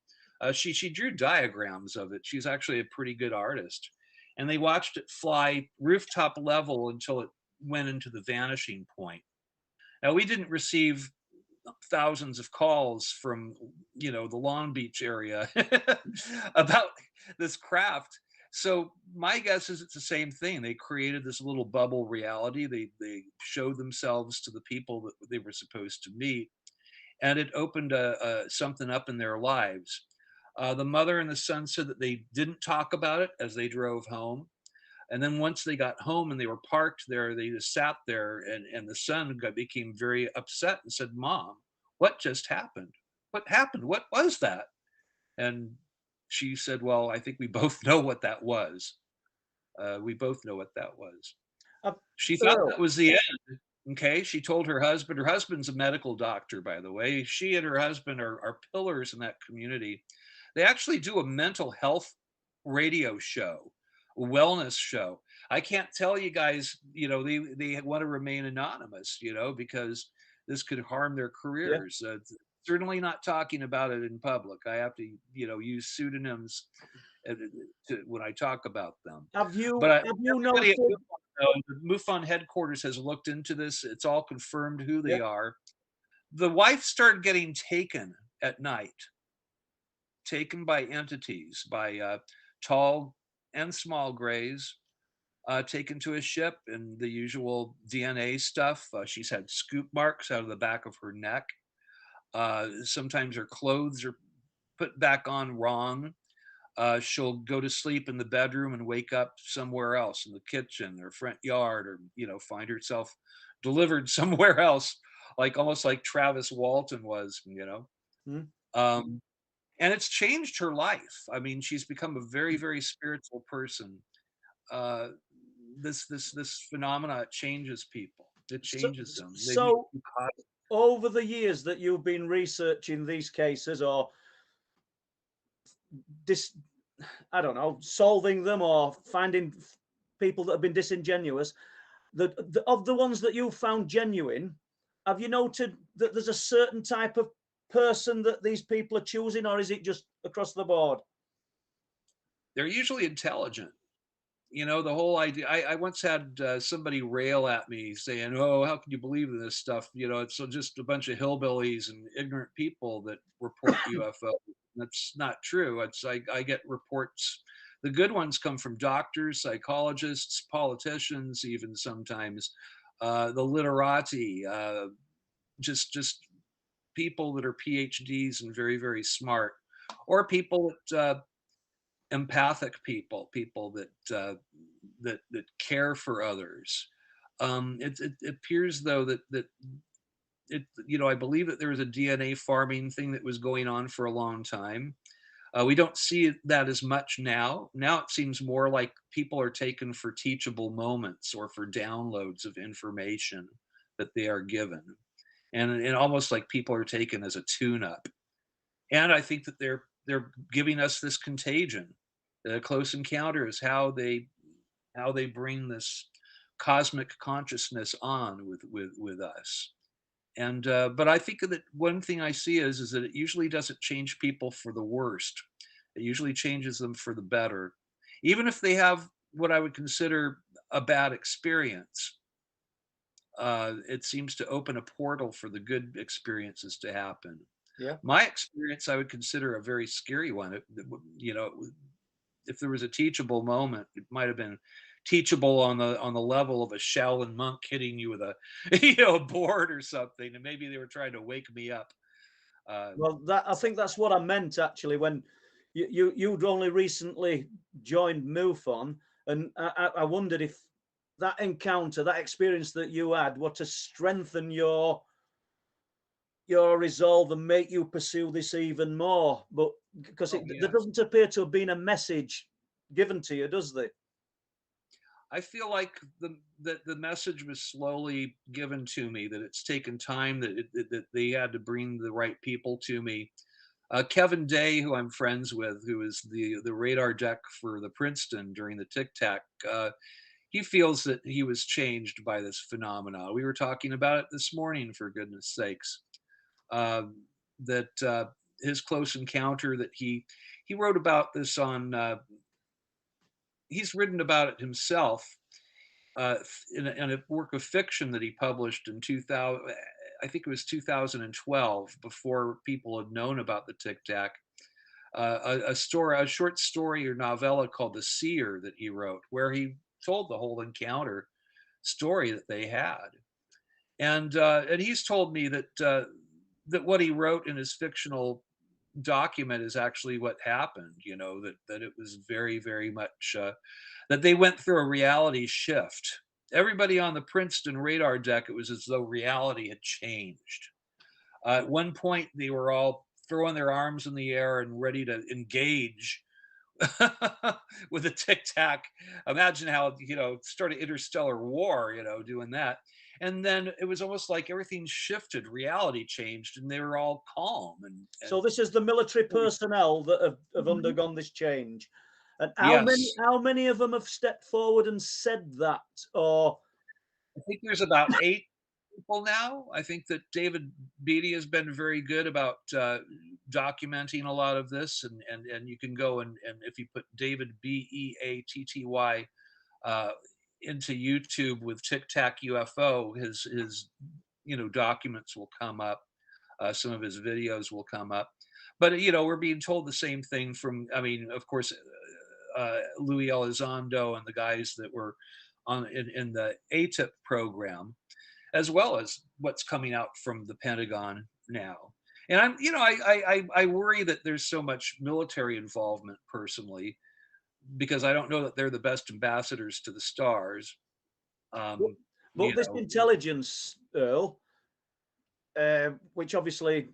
She drew diagrams of it. She's actually a pretty good artist. And they watched it fly rooftop level until it went into the vanishing point. Now, we didn't receive thousands of calls from, the Long Beach area about this craft. So my guess is it's the same thing. They created this little bubble reality. They showed themselves to the people that they were supposed to meet, and it opened something up in their lives. The mother and the son said that they didn't talk about it as they drove home. And then once they got home and they were parked there, they just sat there, and the son became very upset and said, Mom, what just happened? What happened? What was that? And she said, well, I think we both know what that was. We both know what that was. She thought that was the end. Okay. She told her husband's a medical doctor, by the way. She and her husband are pillars in that community. They actually do a mental health radio show, a wellness show. I can't tell you guys, they want to remain anonymous, because this could harm their careers. Certainly not talking about it in public. I have to, use pseudonyms when I talk about them. Have you noticed? The MUFON headquarters has looked into this. It's all confirmed who they are. The wife started getting taken at night, taken by entities, by tall and small grays, taken to a ship, and the usual DNA stuff. She's had scoop marks out of the back of her neck. Sometimes her clothes are put back on wrong. She'll go to sleep in the bedroom and wake up somewhere else in the kitchen or front yard, or find herself delivered somewhere else, almost like Travis Walton was. And it's changed her life. I mean, she's become a very spiritual person. This phenomena changes people. It changes them. So over the years that you've been researching these cases, or solving them, or finding people that have been disingenuous, of the ones that you've found genuine, have you noted that there's a certain type of person that these people are choosing, or is it just across the board? They're usually intelligent. The whole idea. I once had somebody rail at me saying, "Oh, how can you believe in this stuff? It's just a bunch of hillbillies and ignorant people that report UFO." That's not true. I get reports. The good ones come from doctors, psychologists, politicians, even sometimes the literati, just people that are PhDs and very smart, or people that empathic people that care for others. It appears though that I believe that there was a DNA farming thing that was going on for a long time. We don't see that as much now. Now it seems more like people are taken for teachable moments or for downloads of information that they are given. and almost like people are taken as a tune-up. And I think that they're giving us this contagion. The close encounter is how they bring this cosmic consciousness on with us. And but I think that one thing I see is that it usually doesn't change people for the worst. It usually changes them for the better, even if they have what I would consider a bad experience. It seems to open a portal for the good experiences to happen. Yeah. My experience, I would consider a very scary one. If there was a teachable moment, it might have been teachable on the level of a Shaolin monk hitting you with a a board or something, and maybe they were trying to wake me up. Well, that I think that's what I meant actually when you'd only recently joined MUFON, and I wondered if that encounter, that experience that you had, were to strengthen your resolve and make you pursue this even more. But because Oh there yes, doesn't appear to have been a message given to you, does there? I feel like the message was slowly given to me. That it's taken time. That they had to bring the right people to me. Kevin Day, who I'm friends with, who is the radar deck for the Princeton during the Tic Tac, he feels that he was changed by this phenomena. We were talking about it this morning, for goodness sakes. Uh, that his close encounter, that he wrote about this on. He's written about it himself in a work of fiction that he published in 2000. I think it was 2012, before people had known about the Tic Tac. A short story or novella called "The Seer" that he wrote, where he told the whole encounter story that they had. And he's told me that what he wrote in his fictional document is actually what happened. That it was very, very much that they went through a reality shift. Everybody on the Princeton radar deck, it was as though reality had changed. At one point, they were all throwing their arms in the air and ready to engage with a Tic Tac. Imagine how start an interstellar war, doing that. And then it was almost like everything shifted, reality changed, and they were all calm and So this is the military personnel that have undergone this change. And yes. how many of them have stepped forward and said that? Or I think there's about 8 people now. I think that David Beatty has been very good about documenting a lot of this, and you can go and if you put David Beatty uh, into YouTube with Tic Tac UFO, his documents will come up. Some of his videos will come up. But we're being told the same thing from, I mean, of course, Louis Elizondo and the guys that were in the ATIP program, as well as what's coming out from the Pentagon now. And I worry that there's so much military involvement personally, because I don't know that they're the best ambassadors to the stars. but, Um, you but this know, intelligence, Earl, which obviously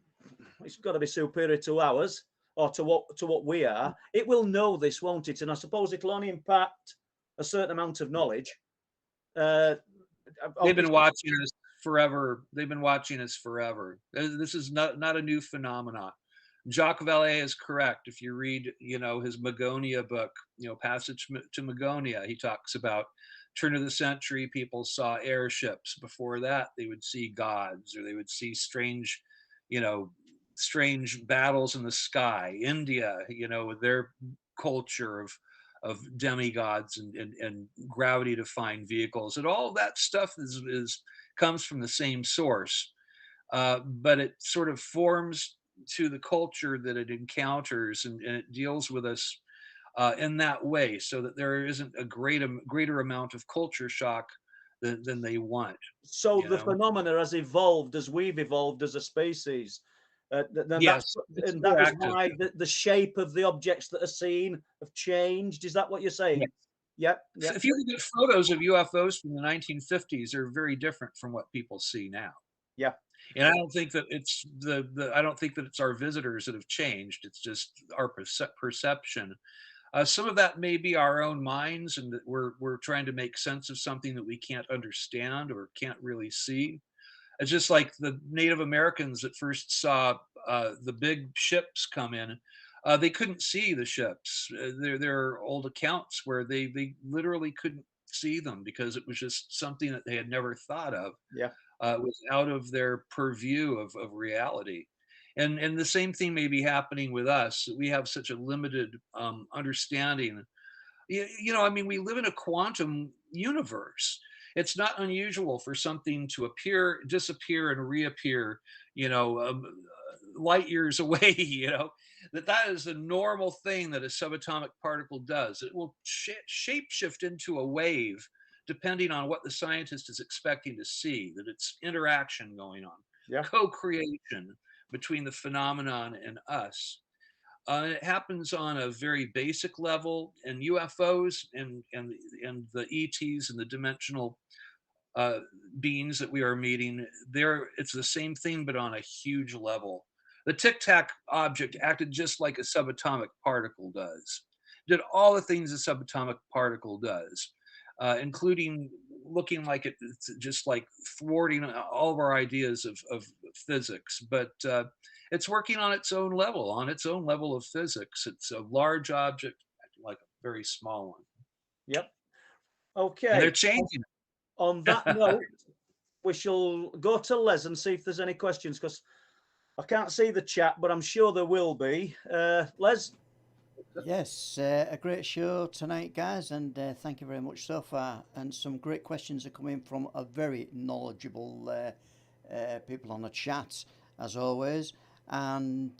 it's got to be superior to ours or to what we are. It will know this, won't it? And I suppose it'll only impact a certain amount of knowledge. Uh, they've been obviously, watching us forever. They've been watching us forever. This is not a new phenomenon. Jacques Vallée is correct. If you read, his Magonia book, Passage to Magonia, he talks about turn of the century, people saw airships. Before that, they would see gods, or they would see you know, strange battles in the sky. India, with their culture of demigods and gravity defying vehicles, and all that stuff is comes from the same source, but it sort of forms to the culture that it encounters, and it deals with us in that way, so that there isn't a greater amount of culture shock than they want. so You the know. phenomena has evolved as we've evolved as a species. Then Yes, it's that is interactive. why the shape of the objects that are seen have changed. Is that what you're saying? Yes. Yep, yep, If you look at photos of UFOs from the 1950s, they're very different from what people see now. yep. And I don't think that it's I don't think that it's our visitors that have changed. It's just our perception. Some of that may be our own minds, and that we're trying to make sense of something that we can't understand or can't really see. It's just like the Native Americans that first saw the big ships come in. They couldn't see the ships. There are old accounts where they literally couldn't see them because it was just something that they had never thought of. Yeah. It was out of their purview of reality. And the same thing may be happening with us. We have such a limited understanding. I mean, we live in a quantum universe. It's not unusual for something to appear, disappear, and reappear, light years away, that is a normal thing that a subatomic particle does. It will shapeshift into a wave depending on what the scientist is expecting to see, that it's interaction going on, Yeah. co-creation between the phenomenon and us. It happens on a very basic level, and UFOs and the ETs and the dimensional beings that we are meeting. It's the same thing, but on a huge level. The Tic Tac object acted just like a subatomic particle does. Did all the things a subatomic particle does, including looking like it's just like thwarting all of our ideas of physics. But it's working on its own level of physics. It's a large object acting like a very small one. Yep. And Okay. they're changing On that note, we shall go to Les and see if there's any questions, because I can't see the chat, but I'm sure there will be. Les? Yes, a great show tonight, guys, and thank you very much so far. And some great questions are coming from a very knowledgeable people on the chat, as always. And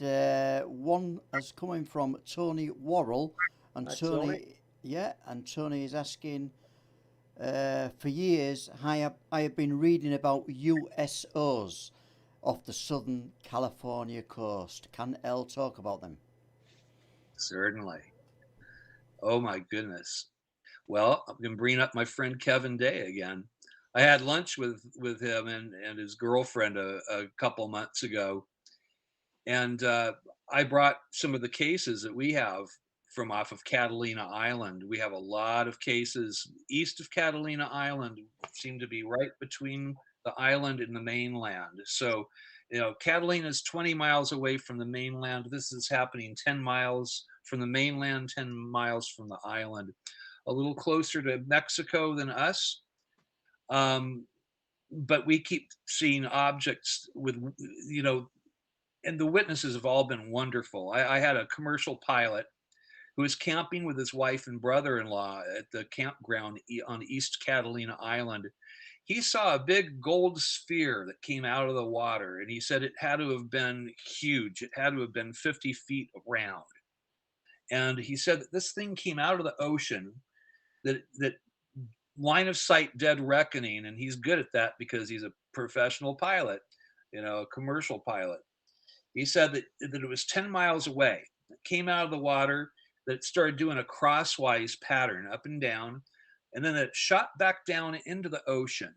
one is coming from Tony Worrell, and Hi, Tony, yeah, and Tony is asking. For years, I have been reading about USOs off the Southern California coast. Can Elle talk about them? Certainly. Oh my goodness. Well, I'm going to bring up my friend Kevin Day again. I had lunch with him and his girlfriend a couple months ago, and I brought some of the cases that we have from off of Catalina Island. We have a lot of cases east of Catalina Island, seem to be right between the island and the mainland. So, Catalina is 20 miles away from the mainland. This is happening 10 miles from the mainland, 10 miles from the island, a little closer to Mexico than us. But we keep seeing objects with, and the witnesses have all been wonderful. I had a commercial pilot who was camping with his wife and brother-in-law at the campground on East Catalina Island. He saw a big gold sphere that came out of the water, and he said it had to have been huge. It had to have been 50 feet around. And he said that this thing came out of the ocean, that line of sight dead reckoning, and he's good at that because he's a professional pilot, a commercial pilot. He said that it was 10 miles away. It came out of the water, that it started doing a crosswise pattern up and down, and then it shot back down into the ocean,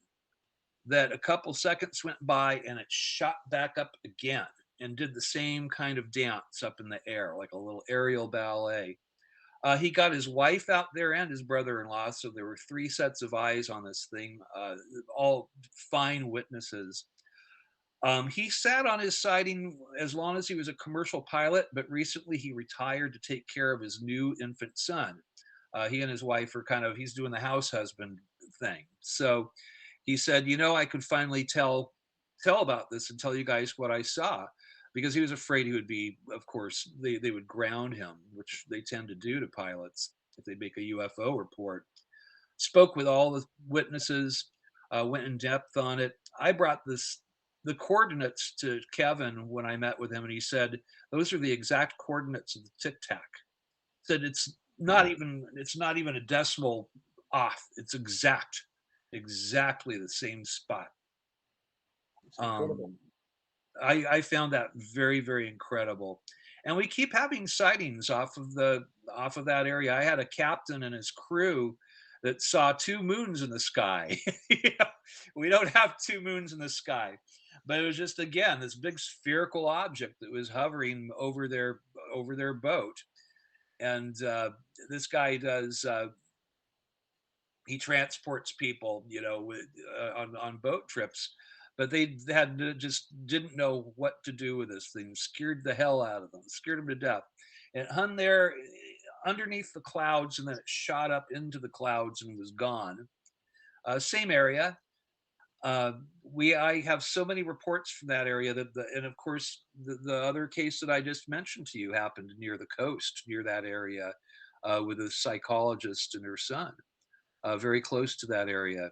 that a couple seconds went by and it shot back up again and did the same kind of dance up in the air, like a little aerial ballet. He got his wife out there and his brother-in-law, so there were 3 sets of eyes on this thing, all fine witnesses. He sat on his sighting as long as he was a commercial pilot, but recently he retired to take care of his new infant son. He and his wife are he's doing the house husband thing. So he said, I could finally tell about this and tell you guys what I saw, because he was afraid he would be, of course, they would ground him, which they tend to do to pilots if they make a UFO report. Spoke with all the witnesses, went in depth on it. I brought the coordinates to Kevin when I met with him, and he said those are the exact coordinates of the Tic Tac. Said it's not even a decimal off. It's exactly the same spot. I found that very, very incredible, and we keep having sightings off of that area. I had a captain and his crew that saw 2 moons in the sky. We don't have 2 moons in the sky, but it was just, again, this big spherical object that was hovering over their boat. And this guy does he transports people, with on boat trips. but they just didn't know what to do with this thing. Scared the hell out of them, scared them to death. And it hung there underneath the clouds, and then it shot up into the clouds and was gone. Same area. I have so many reports from that area and of course the other case that I just mentioned to you happened near the coast, near that area, with a psychologist and her son, very close to that area.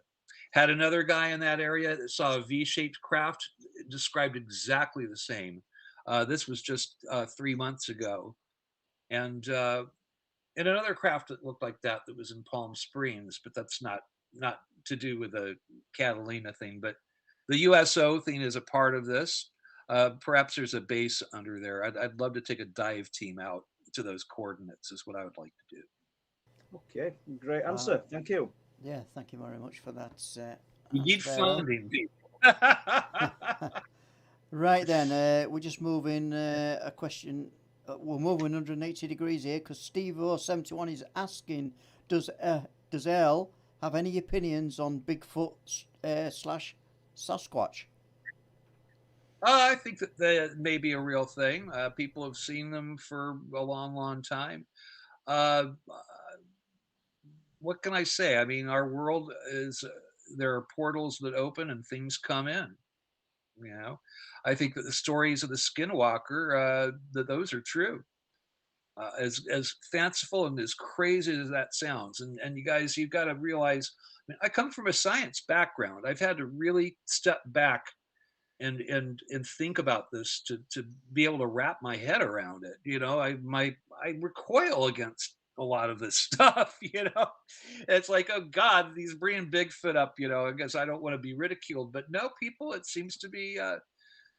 Had another guy in that area that saw a V-shaped craft, described exactly the same. This was just 3 months ago, and another craft that looked like that was in Palm Springs, but that's not to do with the Catalina thing. But the USO thing is a part of this. Perhaps there's a base under there. I'd love to take a dive team out to those coordinates. Is what I would like to do. Okay, great answer. Thank you. Yeah, thank you very much for that. We need funding. Right then, we're just moving a question. We're moving 180 degrees here because Steve 071 is asking, does Earl have any opinions on Bigfoot slash Sasquatch? I think that may be a real thing. People have seen them for a long, long time. What can I say? I mean, our world is, there are portals that open and things come in. You know, I think that the stories of the Skinwalker, that those are true. As fanciful and as crazy as that sounds, and you guys, you've got to realize, I mean, I come from a science background. I've had to really step back and think about this to be able to wrap my head around it. You know, I recoil against a lot of this stuff. You know, it's like, oh God, he's bringing Bigfoot up. You know, I guess I don't want to be ridiculed, but no, people, it seems to be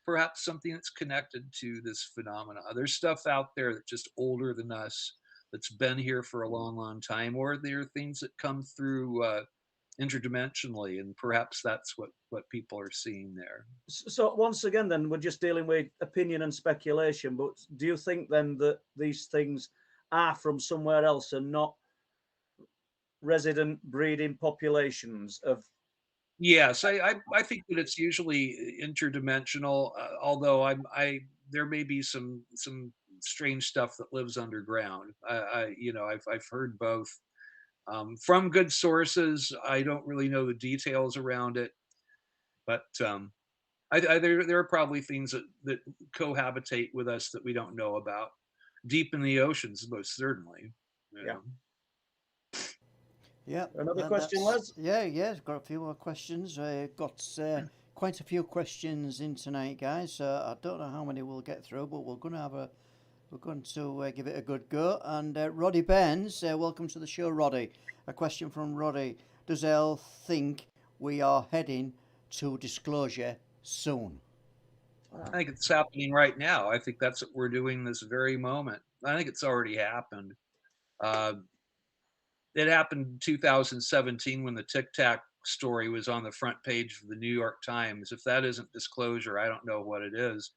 perhaps something that's connected to this phenomena. There's stuff out there that's just older than us, that's been here for a long, long time, or there are things that come through interdimensionally, and perhaps that's what people are seeing there. So once again, then we're just dealing with opinion and speculation. But do you think then that these things are from somewhere else and not resident breeding populations of? Yes, I think that it's usually interdimensional, although there may be some strange stuff that lives underground. You know, I've heard both from good sources. I don't really know the details around it, but there are probably things that cohabitate with us that we don't know about, deep in the oceans, most certainly. Yeah. Yeah. Another question, Les? Yeah, got a few more questions. Got quite a few questions in tonight, guys. I don't know how many we'll get through, but we're going to give it a good go. And Roddy Burns, welcome to the show, Roddy. A question from Roddy: does Earl think we are heading to disclosure soon? I think it's happening right now. I think that's what we're doing this very moment. I think it's already happened. It happened in 2017 when the Tic Tac story was on the front page of the New York Times. If that isn't disclosure, I don't know what it is.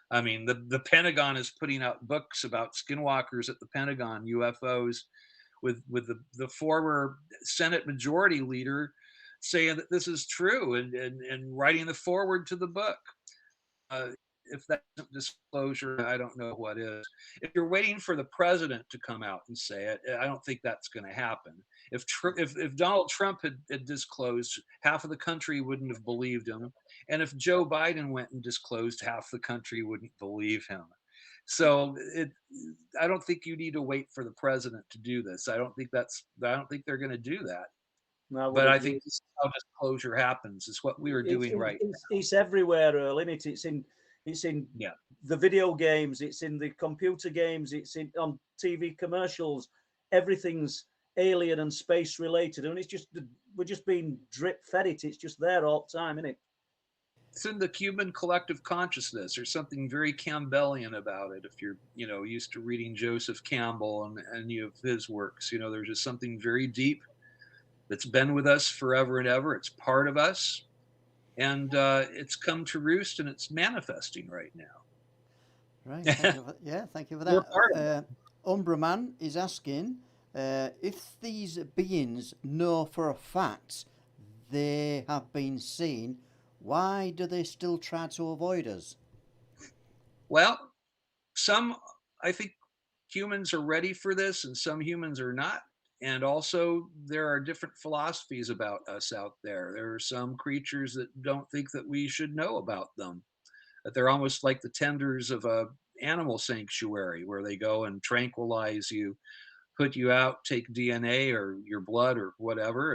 I mean, the Pentagon is putting out books about skinwalkers at the Pentagon, UFOs, with the former Senate Majority Leader saying that this is true and writing the foreword to the book. If that isn't disclosure, I don't know what is. If you're waiting for the president to come out and say it, I don't think that's going to happen. If Donald Trump had disclosed, half of the country wouldn't have believed him. And if Joe Biden went and disclosed, half the country wouldn't believe him. So I don't think you need to wait for the president to do this. I don't think they're going to do that. But I think this is how disclosure happens. It's what we are doing right now. It's everywhere, Earl, isn't it? It's in the video games, it's in the computer games, it's on TV commercials. Everything's alien and space related, and we're just being drip fed it. It's just there all the time, isn't it? It's in the human collective consciousness. There's something very Campbellian about it. If you're, used to reading Joseph Campbell and any of his works, there's just something very deep that's been with us forever and ever. It's part of us. And it's come to roost, and it's manifesting right now. Right. Thank you for that. Umbraman is asking if these beings know for a fact they have been seen, Why do they still try to avoid us? Well, I think humans are ready for this and some humans are not. And also, there are different philosophies about us out there. There are some creatures that don't think that we should know about them, that they're almost like the tenders of a animal sanctuary where they go and tranquilize you, put you out, take DNA or your blood or whatever,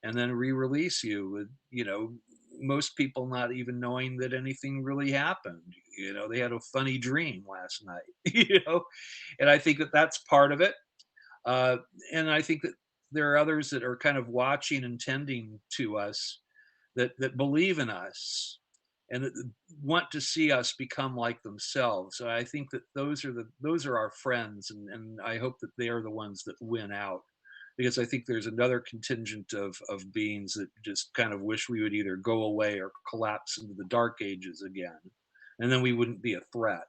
and then re-release you with, most people not even knowing that anything really happened. They had a funny dream last night, and I think that that's part of it. Uh, and I think that there are others that are kind of watching and tending to us, that believe in us and that want to see us become like themselves. So I think that those are our friends, and I hope that they are the ones that win out, because I think there's another contingent of beings that just kind of wish we would either go away or collapse into the dark ages again, and then we wouldn't be a threat.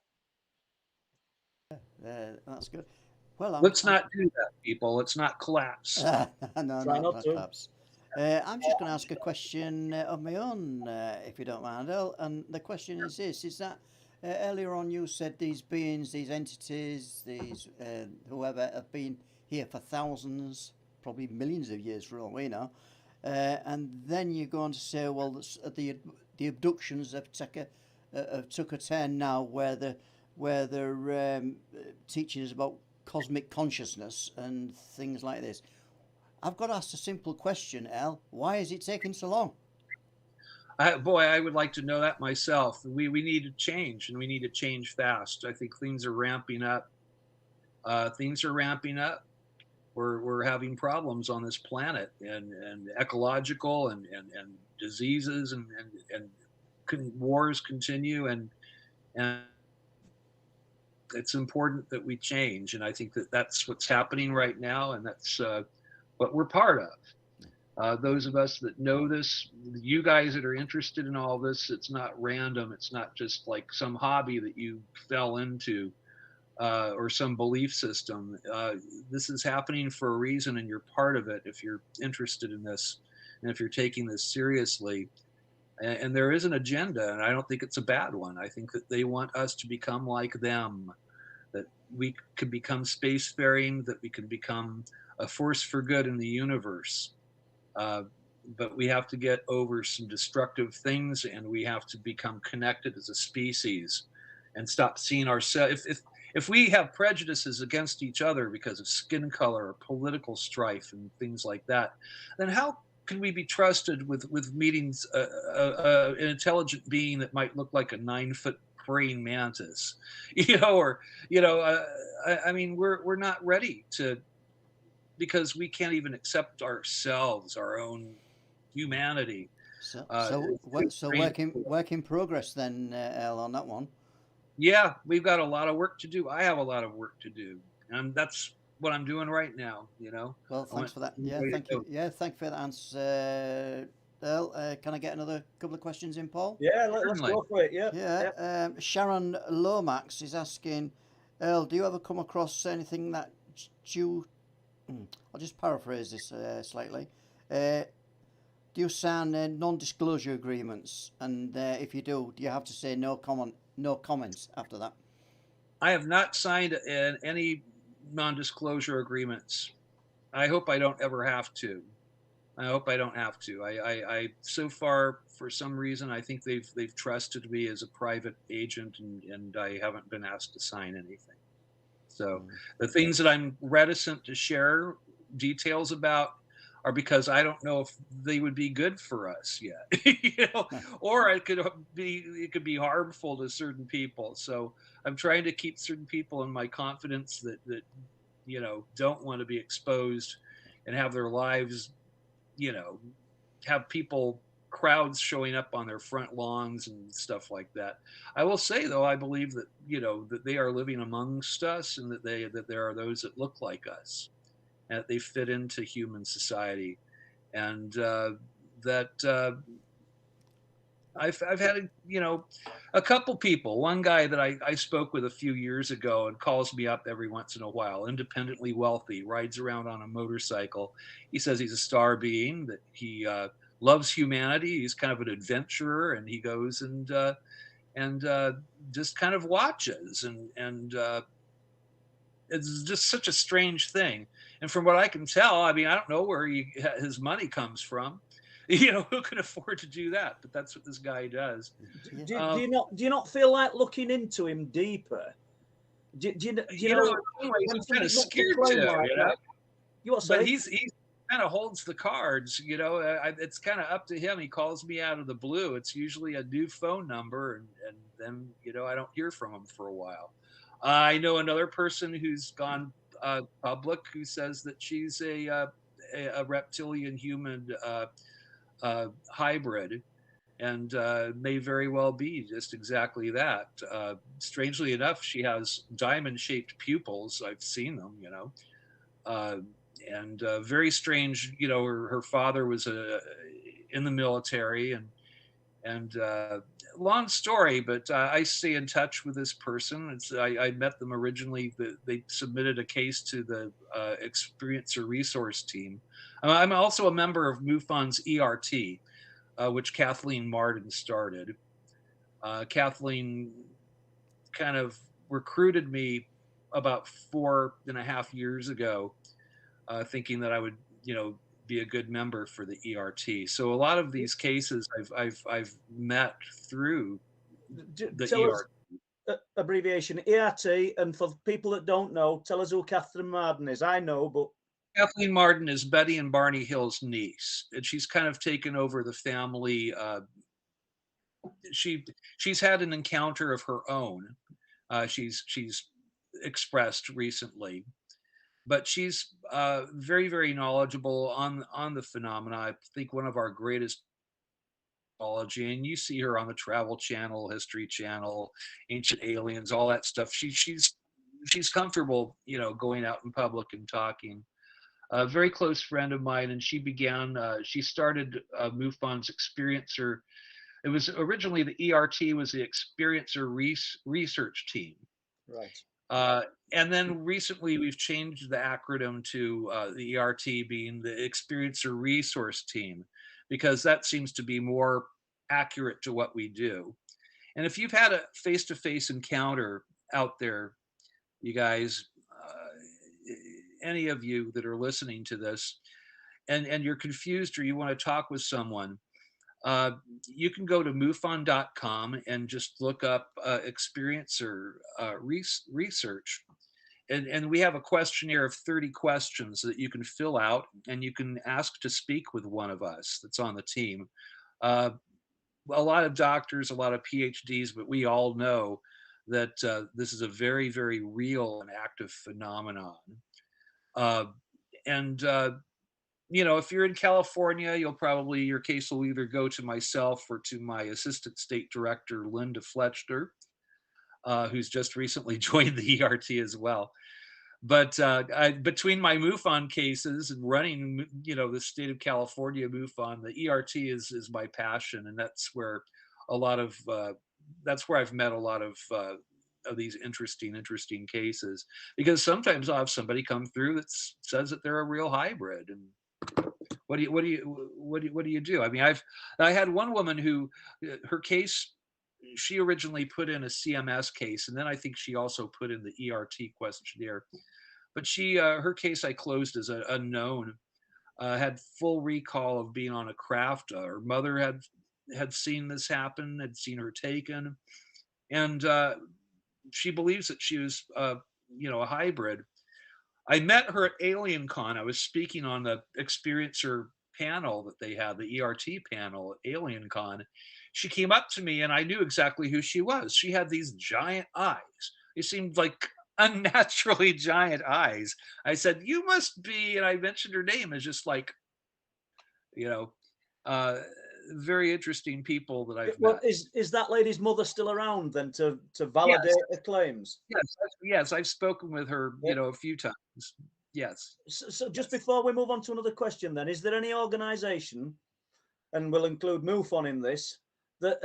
That's good. Well, Let's not do that, people. Let's not collapse. No, Try not not to. perhaps. I'm just going to ask a question of my own, if you don't mind, Earl. And the question is this: is that earlier on you said these beings, these entities, these whoever have been here for thousands, probably millions of years for all we know, and then you go on to say, well, the abductions have took a turn now where they're teaching us about cosmic consciousness and things like this. I've got to ask a simple question, Al. Why is it taking so long? I would like to know that myself. We need to change, and we need to change fast. I think things are ramping up. Things are ramping up. We're having problems on this planet, and ecological and diseases and wars continue, and it's important that we change. And I think that that's what's happening right now, and that's what we're part of. Those of us that know this, you guys that are interested in all this, it's not random. It's not just like some hobby that you fell into, or some belief system. This is happening for a reason, and you're part of it if you're interested in this and if you're taking this seriously. And there is an agenda, and I don't think it's a bad one. I think that they want us to become like them, that we could become spacefaring, that we can become a force for good in the universe. But we have to get over some destructive things, and we have to become connected as a species and stop seeing ourselves. If we have prejudices against each other because of skin color or political strife and things like that, then how can we be trusted with meetings an intelligent being that might look like a 9-foot praying mantis, or I mean, we're not ready to, because we can't even accept ourselves, our own humanity. So It's work in progress then, Al, on that one. Yeah, we've got a lot of work to do. I have a lot of work to do, and that's what I'm doing right now. Well, thanks for that. Yeah, thank you. Yeah, thank you for that answer, Earl. Can I get another couple of questions in, Paul? Yeah, let's go for it. Yeah. Yeah. Sharon Lomax is asking, Earl, do you ever come across anything that you? I'll just paraphrase this slightly. Do you sign non-disclosure agreements? And if you do you have to say no comments after that? I have not signed any non-disclosure agreements. I hope I don't ever have to. I hope I don't have to. I so far, for some reason, I think they've trusted me as a private agent, and I haven't been asked to sign anything. So the things that I'm reticent to share details about are because I don't know if they would be good for us yet, or it could be harmful to certain people. So I'm trying to keep certain people in my confidence that don't want to be exposed and have their lives, have crowds showing up on their front lawns and stuff like that. I will say, though, I believe that that they are living amongst us, and that there are those that look like us, and that they fit into human society, and that I've had a couple people. One guy that I spoke with a few years ago and calls me up every once in a while, independently wealthy, rides around on a motorcycle. He says he's a star being, that he loves humanity. He's kind of an adventurer, and he goes and just kind of watches, and it's just such a strange thing. And from what I can tell, I mean, I don't know where his money comes from. You know, who can afford to do that? But that's what this guy does. Do you not feel like looking into him deeper? Do you know? I'm kind of scared to. Like, you know, but he kind of holds the cards. You know, it's kind of up to him. He calls me out of the blue. It's usually a new phone number, and then you know I don't hear from him for a while. I know another person who's gone public who says that she's a reptilian human hybrid, and may very well be just exactly that. Strangely enough, she has diamond-shaped pupils. I've seen them, you know, and very strange. You know, her father was in the military, and long story, but I stay in touch with this person. I met them originally. They submitted a case to the Experiencer Resource Team. I'm also a member of MUFON's ERT, which Kathleen Martin started. Kathleen kind of recruited me about 4.5 years ago, thinking that I would, you know, be a good member for the ERT. So a lot of these cases I've met through the ERT. Abbreviation ERT, and for people that don't know, tell us who Catherine Martin is. I know, but Kathleen Martin is Betty and Barney Hill's niece, and she's kind of taken over the family. She's had an encounter of her own. She's expressed recently, but she's very, very knowledgeable on the phenomena. I think one of our greatest ufology, and you see her on the Travel Channel, History Channel, Ancient Aliens, all that stuff. She's comfortable, you know, going out in public and talking. A very close friend of mine, and she started MUFON's Experiencer. It was originally the ERT was the Experiencer Research Team. Right. And then recently we've changed the acronym to the ERT being the Experiencer Resource Team, because that seems to be more accurate to what we do. And if you've had a face-to-face encounter out there, you guys, any of you that are listening to this, and you're confused or you want to talk with someone, you can go to MUFON.com and just look up Experiencer research. And we have a questionnaire of 30 questions that you can fill out, and you can ask to speak with one of us that's on the team. A lot of doctors, a lot of PhDs, but we all know that this is a very, very real and active phenomenon. You know, if you're in California, your case will either go to myself or to my assistant state director, Linda Fletcher, who's just recently joined the ERT as well. But between my MUFON cases and running, you know, the state of California MUFON, the ERT is my passion, and that's where I've met a lot of these interesting cases, because sometimes I'll have somebody come through that says that they're a real hybrid, and what do you do? I mean, I had one woman who her case, she originally put in a CMS case, and then I think she also put in the ERT questionnaire. But her case I closed as an unknown. Had full recall of being on a craft. Her mother had seen this happen, had seen her taken, and she believes that she was, you know, a hybrid. I met her at Alien Con. I was speaking on the Experiencer panel that they had, the ERT panel at Alien Con. She came up to me, and I knew exactly who she was. She had these giant eyes. They seemed like unnaturally giant eyes. I said, "You must be," and I mentioned her name as just like, you know, very interesting people that I've met. Is that lady's mother still around then to validate her claims? Yes, I've spoken with her, you know, a few times. Yes. So just before we move on to another question, then, is there any organisation, and we'll include MUFON in this, that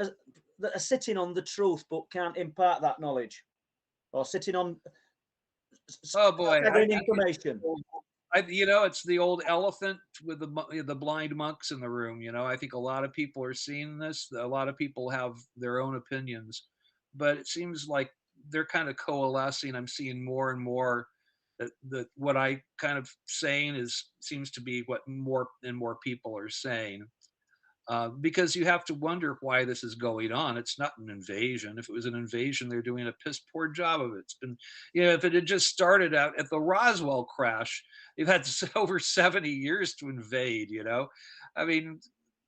are sitting on the truth but can't impart that knowledge, or sitting on Oh boy, information? it's the old elephant with the blind monks in the room. I think a lot of people are seeing this. A lot of people have their own opinions, but it seems like they're kind of coalescing. I'm seeing more and more that what I kind of saying seems to be what more and more people are saying. Because you have to wonder why this is going on. It's not an invasion. If it was an invasion, they're doing a piss poor job of it. It's been, if it had just started out at the Roswell crash, they've had over 70 years to invade. I mean,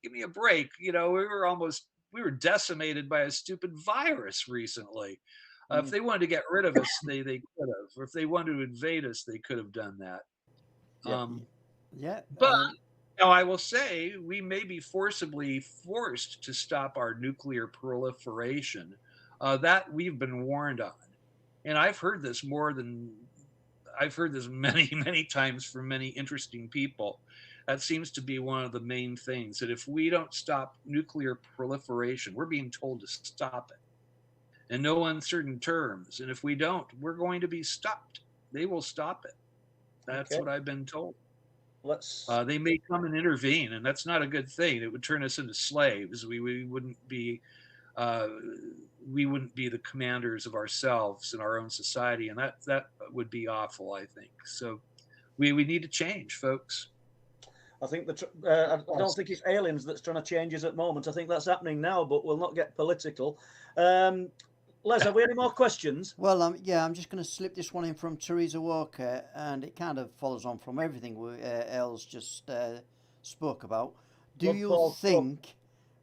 give me a break. We were decimated by a stupid virus recently. If they wanted to get rid of us, they could have. Or if they wanted to invade us, they could have done that. Yeah. Yeah. But now I will say we may be forcibly forced to stop our nuclear proliferation. That we've been warned on. And I've heard this many, many times from many interesting people. That seems to be one of the main things, that if we don't stop nuclear proliferation, we're being told to stop it in no uncertain terms. And if we don't, we're going to be stopped. They will stop it. That's what I've been told. They may come and intervene, and that's not a good thing. It would turn us into slaves. We wouldn't be the commanders of ourselves in our own society, and that would be awful, I think. So we need to change, folks. I think I don't think it's aliens that's trying to change us at the moment. I think that's happening now, but we'll not get political. Les, have we any more questions? Well, I'm just going to slip this one in from Teresa Walker, and it kind of follows on from everything Earl's just spoke about. Do you think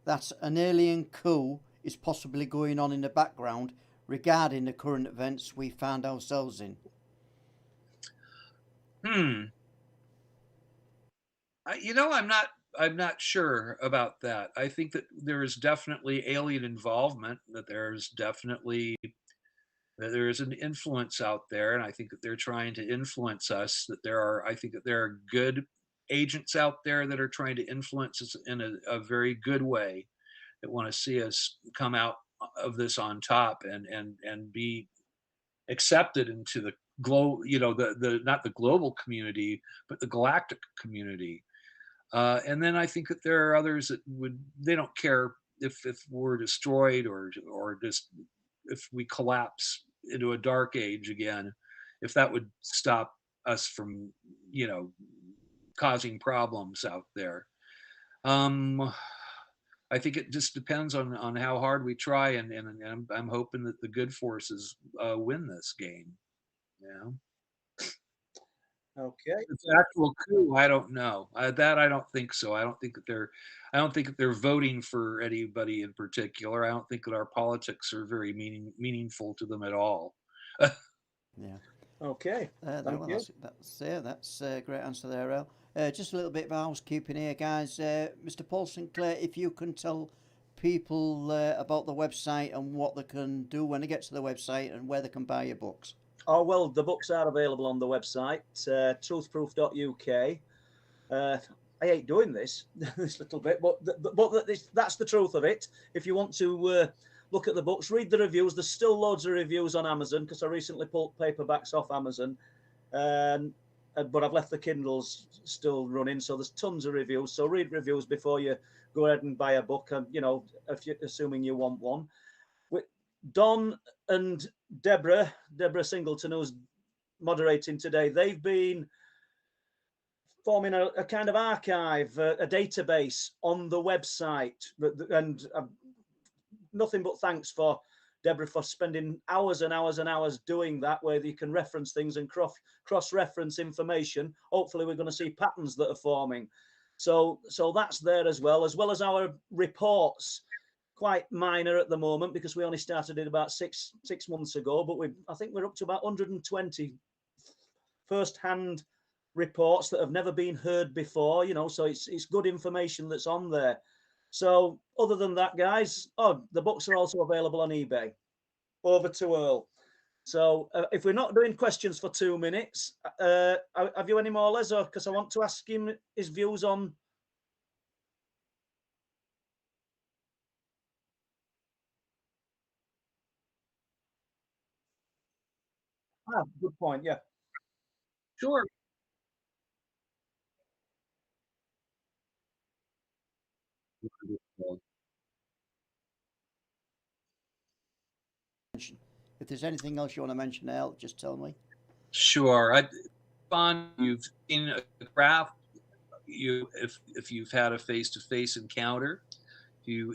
that an alien coup is possibly going on in the background regarding the current events we found ourselves in? I'm not sure about that. I think that there is definitely alien involvement, that there is an influence out there, and I think that they're trying to influence us. I think that there are good agents out there that are trying to influence us in a very good way, that want to see us come out of this on top and be accepted into the the not the global community, but the galactic community. And then I think that there are others that they don't care if we're destroyed or just if we collapse into a dark age again, if that would stop us from, causing problems out there. I think it just depends on how hard we try, and I'm hoping that the good forces win this game. Okay. It's an actual coup. I don't know. I don't think so. I don't think that they're voting for anybody in particular. I don't think that our politics are very meaningful to them at all. Yeah. Okay. Thank you. That's a great answer there, Earl. Just a little bit of housekeeping here, guys. Mr. Paul Sinclair, if you can tell people about the website and what they can do when they get to the website and where they can buy your books. Oh, well, the books are available on the website, truthproof.uk. I hate doing this little bit, but that's the truth of it. If you want to look at the books, read the reviews. There's still loads of reviews on Amazon, because I recently pulled paperbacks off Amazon, but I've left the Kindles still running, so there's tons of reviews. So read reviews before you go ahead and buy a book, and assuming you want one. Don and Deborah Singleton, who's moderating today, they've been forming a kind of archive, a database on the website, and nothing but thanks for Deborah for spending hours and hours and hours doing that, where you can reference things and cross-reference information. Hopefully we're going to see patterns that are forming. So that's there as well as our reports. Quite minor at the moment, because we only started it about six months ago, but I think we're up to about 120 first-hand reports that have never been heard before, so it's good information that's on there. So other than that, guys, the books are also available on eBay. Over to Earl. So if we're not doing questions for 2 minutes, have you any more, Les? Because I want to ask him his views on. Good point. Yeah. Sure. If there's anything else you want to mention, Earl, just tell me. Sure. You've seen a graph. If you've had a face-to-face encounter,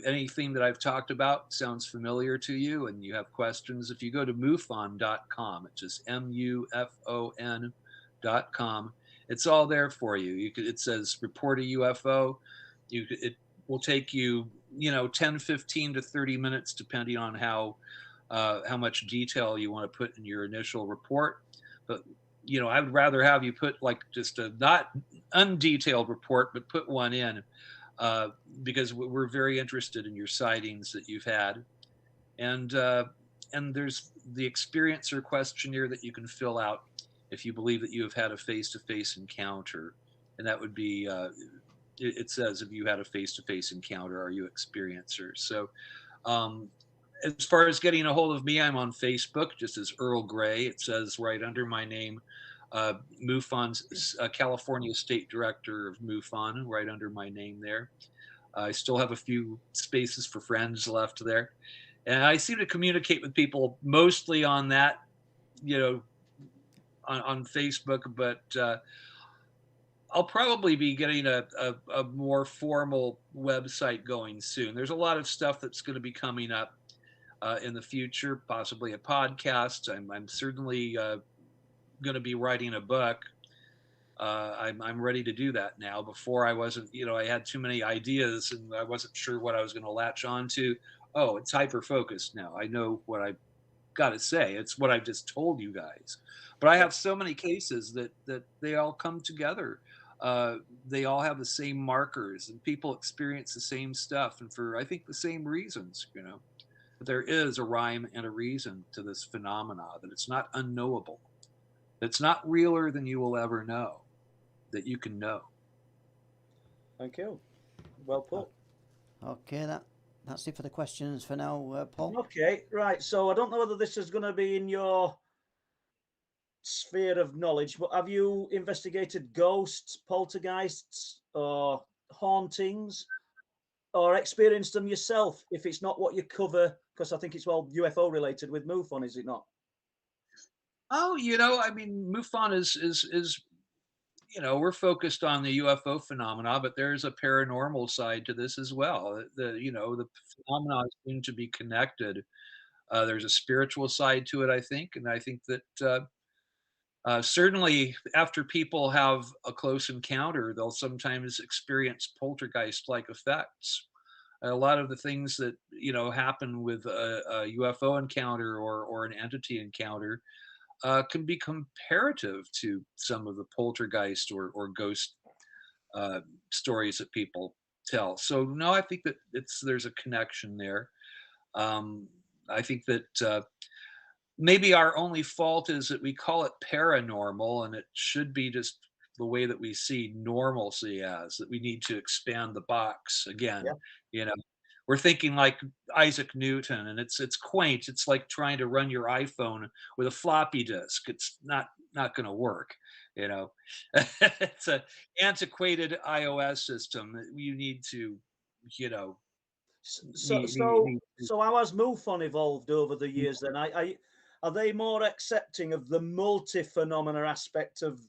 anything that I've talked about sounds familiar to you and you have questions, if you go to MUFON.com, it's just MUFON.com, it's all there for you. It says report a UFO. It will take you, 10, 15 to 30 minutes, depending on how much detail you want to put in your initial report. But I would rather have you put like just a not undetailed report, but put one in, because we're very interested in your sightings that you've had. And there's the experiencer questionnaire that you can fill out if you believe that you have had a face-to-face encounter. And that would be, it says, if you had a face-to-face encounter, are you experiencer? So as far as getting a hold of me, I'm on Facebook, just as Earl Grey. It says right under my name, MUFON's California State Director of MUFON, right under my name there. I still have a few spaces for friends left there. And I seem to communicate with people mostly on that, on Facebook, but I'll probably be getting a more formal website going soon. There's a lot of stuff that's going to be coming up in the future, possibly a podcast. I'm certainly going to be writing a book. I'm ready to do that now. Before I wasn't, I had too many ideas and I wasn't sure what I was going to latch on to. Oh, it's hyper focused now. I know what I've got to say. It's what I've just told you guys. But I have so many cases that they all come together. They all have the same markers and people experience the same stuff and for, I think, the same reasons, But there is a rhyme and a reason to this phenomena, that it's not unknowable. It's not realer than you will ever know, that you can know. Thank you. Well put. Okay, that's it for the questions for now, Paul. Okay, right. So I don't know whether this is going to be in your sphere of knowledge, but have you investigated ghosts, poltergeists, or hauntings, or experienced them yourself? If it's not what you cover, because I think it's UFO related with MUFON, is it not? Oh, MUFON is we're focused on the UFO phenomena, but there's a paranormal side to this as well. The phenomena seem to be connected. There's a spiritual side to it, I think, and I think that certainly after people have a close encounter, they'll sometimes experience poltergeist-like effects. A lot of the things that happen with a UFO encounter or an entity encounter can be comparative to some of the poltergeist or ghost stories that people tell. So no, I think that there's a connection there. I think that maybe our only fault is that we call it paranormal, and it should be just the way that we see normalcy as, that we need to expand the box again. Yeah. We're thinking like Isaac Newton, and it's quaint. It's like trying to run your iPhone with a floppy disk. It's not going to work. It's an antiquated iOS system. You need to, So how has MUFON evolved over the years? Then, are they more accepting of the multi-phenomena aspect of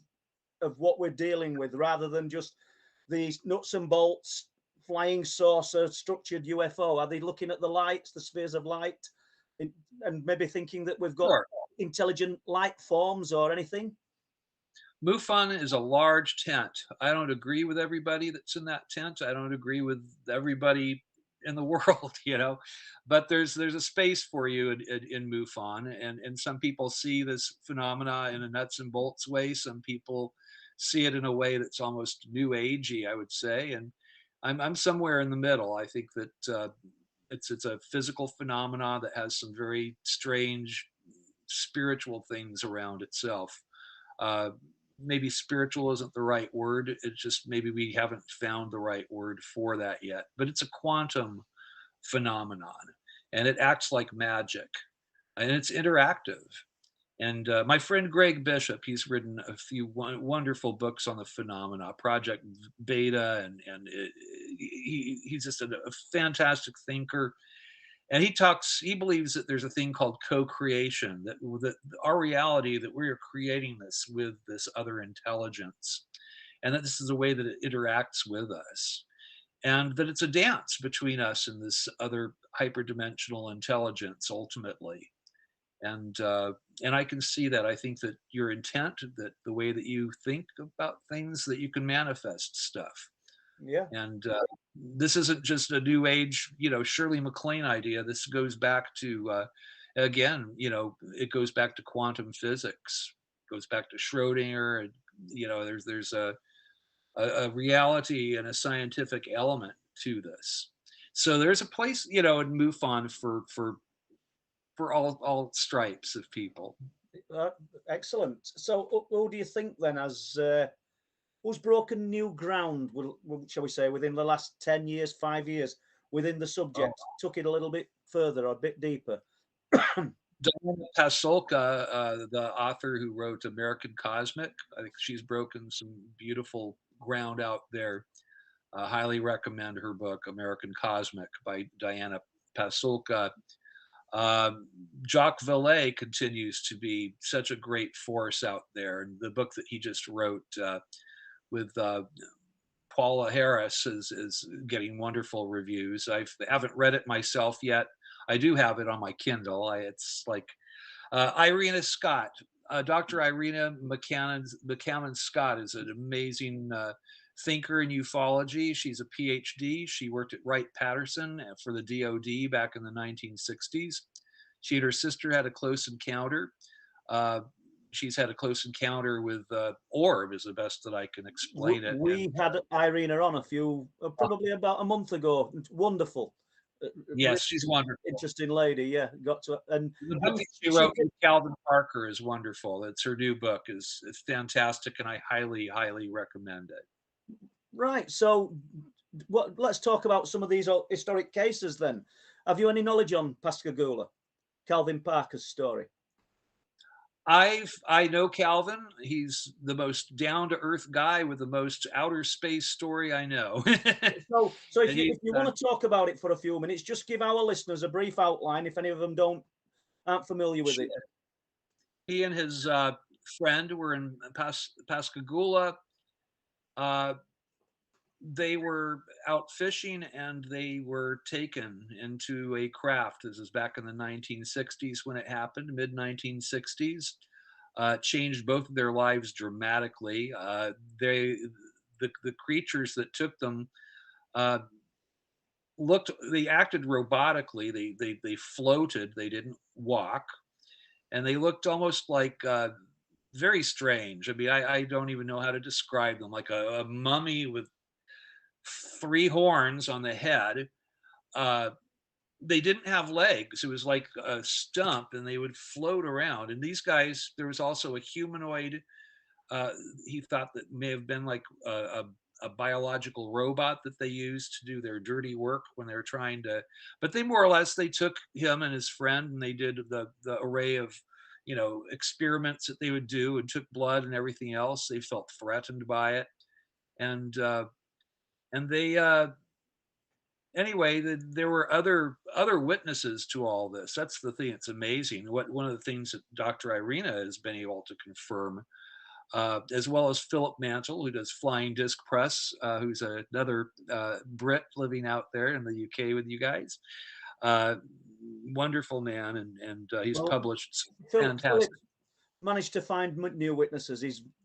what we're dealing with, rather than just these nuts and bolts flying saucer structured UFO? Are they looking at the lights, the spheres of light, and maybe thinking that we've got intelligent light forms or anything? MUFON is a large tent. I don't agree with everybody that's in that tent. I don't agree with everybody in the world, but there's a space for you in MUFON, and some people see this phenomena in a nuts and bolts way. Some people see it in a way that's almost new agey, I would say, and I'm somewhere in the middle. I think that it's a physical phenomena that has some very strange spiritual things around itself. Maybe spiritual isn't the right word. It's just maybe we haven't found the right word for that yet. But it's a quantum phenomenon, and it acts like magic, and it's interactive. And my friend Greg Bishop, he's written a few wonderful books on the phenomena, Project Beta, and he's just a fantastic thinker. And he believes that there's a thing called co-creation, that our reality, that we are creating this with this other intelligence, and that this is a way that it interacts with us, and that it's a dance between us and this other hyperdimensional intelligence ultimately. And I can see that. I think that your intent, that the way that you think about things, that you can manifest stuff. Yeah. And this isn't just a new age, Shirley MacLaine idea. This goes back to, again, it goes back to quantum physics, goes back to Schrodinger, and there's a reality and a scientific element to this. So there's a place, in MUFON for all stripes of people. Excellent. So, who do you think then who's broken new ground, shall we say, within the last 10 years, 5 years, within the subject, took it a little bit further or a bit deeper? Diana Pasulka, the author who wrote American Cosmic, I think she's broken some beautiful ground out there. Highly recommend her book, American Cosmic, by Diana Pasulka. Jacques Vallée continues to be such a great force out there. And the book that he just wrote with Paula Harris is getting wonderful reviews. I haven't read it myself yet. I do have it on my Kindle. It's like Irina Scott, Dr. Irina McCammon Scott is an amazing thinker in ufology. She's a PhD. She worked at Wright-Patterson for the DoD back in the 1960s. She and her sister had a close encounter. She's had a close encounter with Orb, is the best that I can explain it. We had Irina on probably about a month ago. Wonderful. Yes, she's wonderful. Interesting lady. Yeah, got to. And the book that she wrote with Calvin Parker is wonderful. It's her new book. It's fantastic, and I highly, highly recommend it. Right. So, let's talk about some of these historic cases then. Have you any knowledge on Pascagoula, Calvin Parker's story? I know Calvin. He's the most down-to-earth guy with the most outer space story I know. so if you want to talk about it for a few minutes, just give our listeners a brief outline if any of them aren't familiar with it. He and his friend were in Pascagoula. They were out fishing and they were taken into a craft. This is back in the 1960s when it happened, mid 1960s. Changed both of their lives dramatically. The creatures that took them they acted robotically. They floated. They didn't walk, and they looked almost like very strange. I mean, I don't even know how to describe them. Like a mummy with 3 horns on the head. They didn't have legs. It was like a stump, and they would float around. And these guys, there was also a humanoid. He thought that may have been like a biological robot that they used to do their dirty work when they were trying to. But they more or less, they took him and his friend, and they did the array of experiments that they would do, and took blood and everything else. They felt threatened by it, and they anyway, there were other witnesses to all this. That's the thing. It's amazing. One of the things that Dr. Irina has been able to confirm, as well as Philip Mantle, who does Flying Disc Press, who's another Brit living out there in the UK with you guys. Wonderful man, and he's published fantastic. Philip managed to find new witnesses.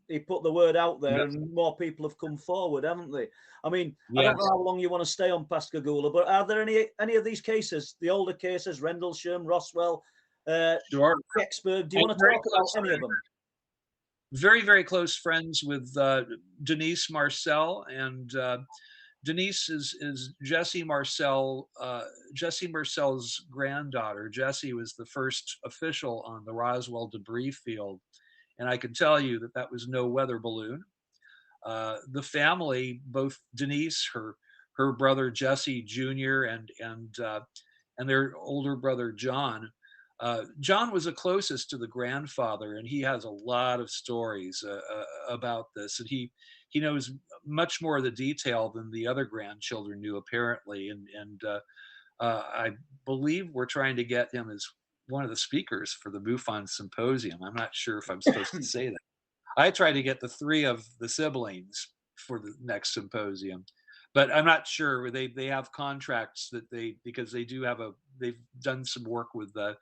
He put the word out there, yes. And more people have come forward, haven't they? I mean, yes. I don't know how long you want to stay on Pascagoula, but are there any of these cases, the older cases, Rendlesham, Roswell, sure. Kecksburg? Do you want to talk about any of them? Very, very close friends with Denise Marcel, and Denise is Jessie Marcel. Jessie Marcel's granddaughter. Jessie was the first official on the Roswell debris field, and I can tell you that was no weather balloon. The family, both Denise, her brother Jesse Jr., and their older brother John. John was the closest to the grandfather, and he has a lot of stories about this, and he knows much more of the detail than the other grandchildren knew, apparently. I believe we're trying to get him as one of the speakers for the MUFON symposium. I'm not sure if I'm supposed to say that. I tried to get the three of the siblings for the next symposium, but I'm not sure. They have contracts that because they've done some work with the,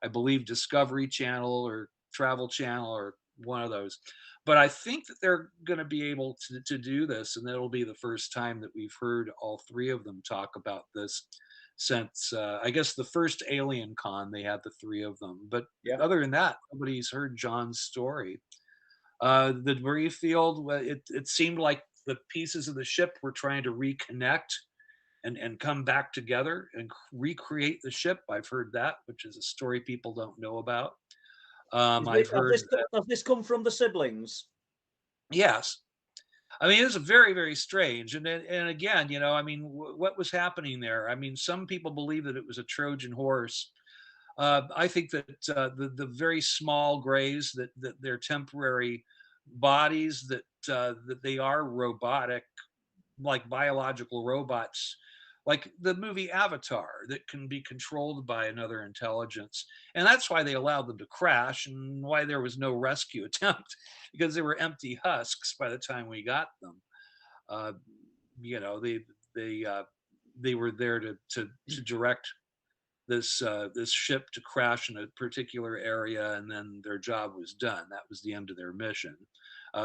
I believe, Discovery Channel or Travel Channel or one of those. But I think that they're going to be able to do this, and it'll be the first time that we've heard all three of them talk about this since I guess the first Alien Con. They had the three of them, but Yeah. other than that, nobody's heard John's story. The debris field, it seemed like the pieces of the ship were trying to reconnect and come back together and recreate the ship. I've heard that, which is a story people don't know about. I've heard that, Has this come from the siblings? yes. I mean, it's very, very strange. And again, I mean, what was happening there? I mean, some people believe that it was a Trojan horse. I think that the very small grays, that they're temporary bodies, that they are robotic, like biological robots, like the movie Avatar, that can be controlled by another intelligence. And that's why they allowed them to crash, and why there was no rescue attempt, because they were empty husks by the time we got them. Uh, you know, they were there to direct this ship to crash in a particular area, and then their job was done. That was the end of their mission.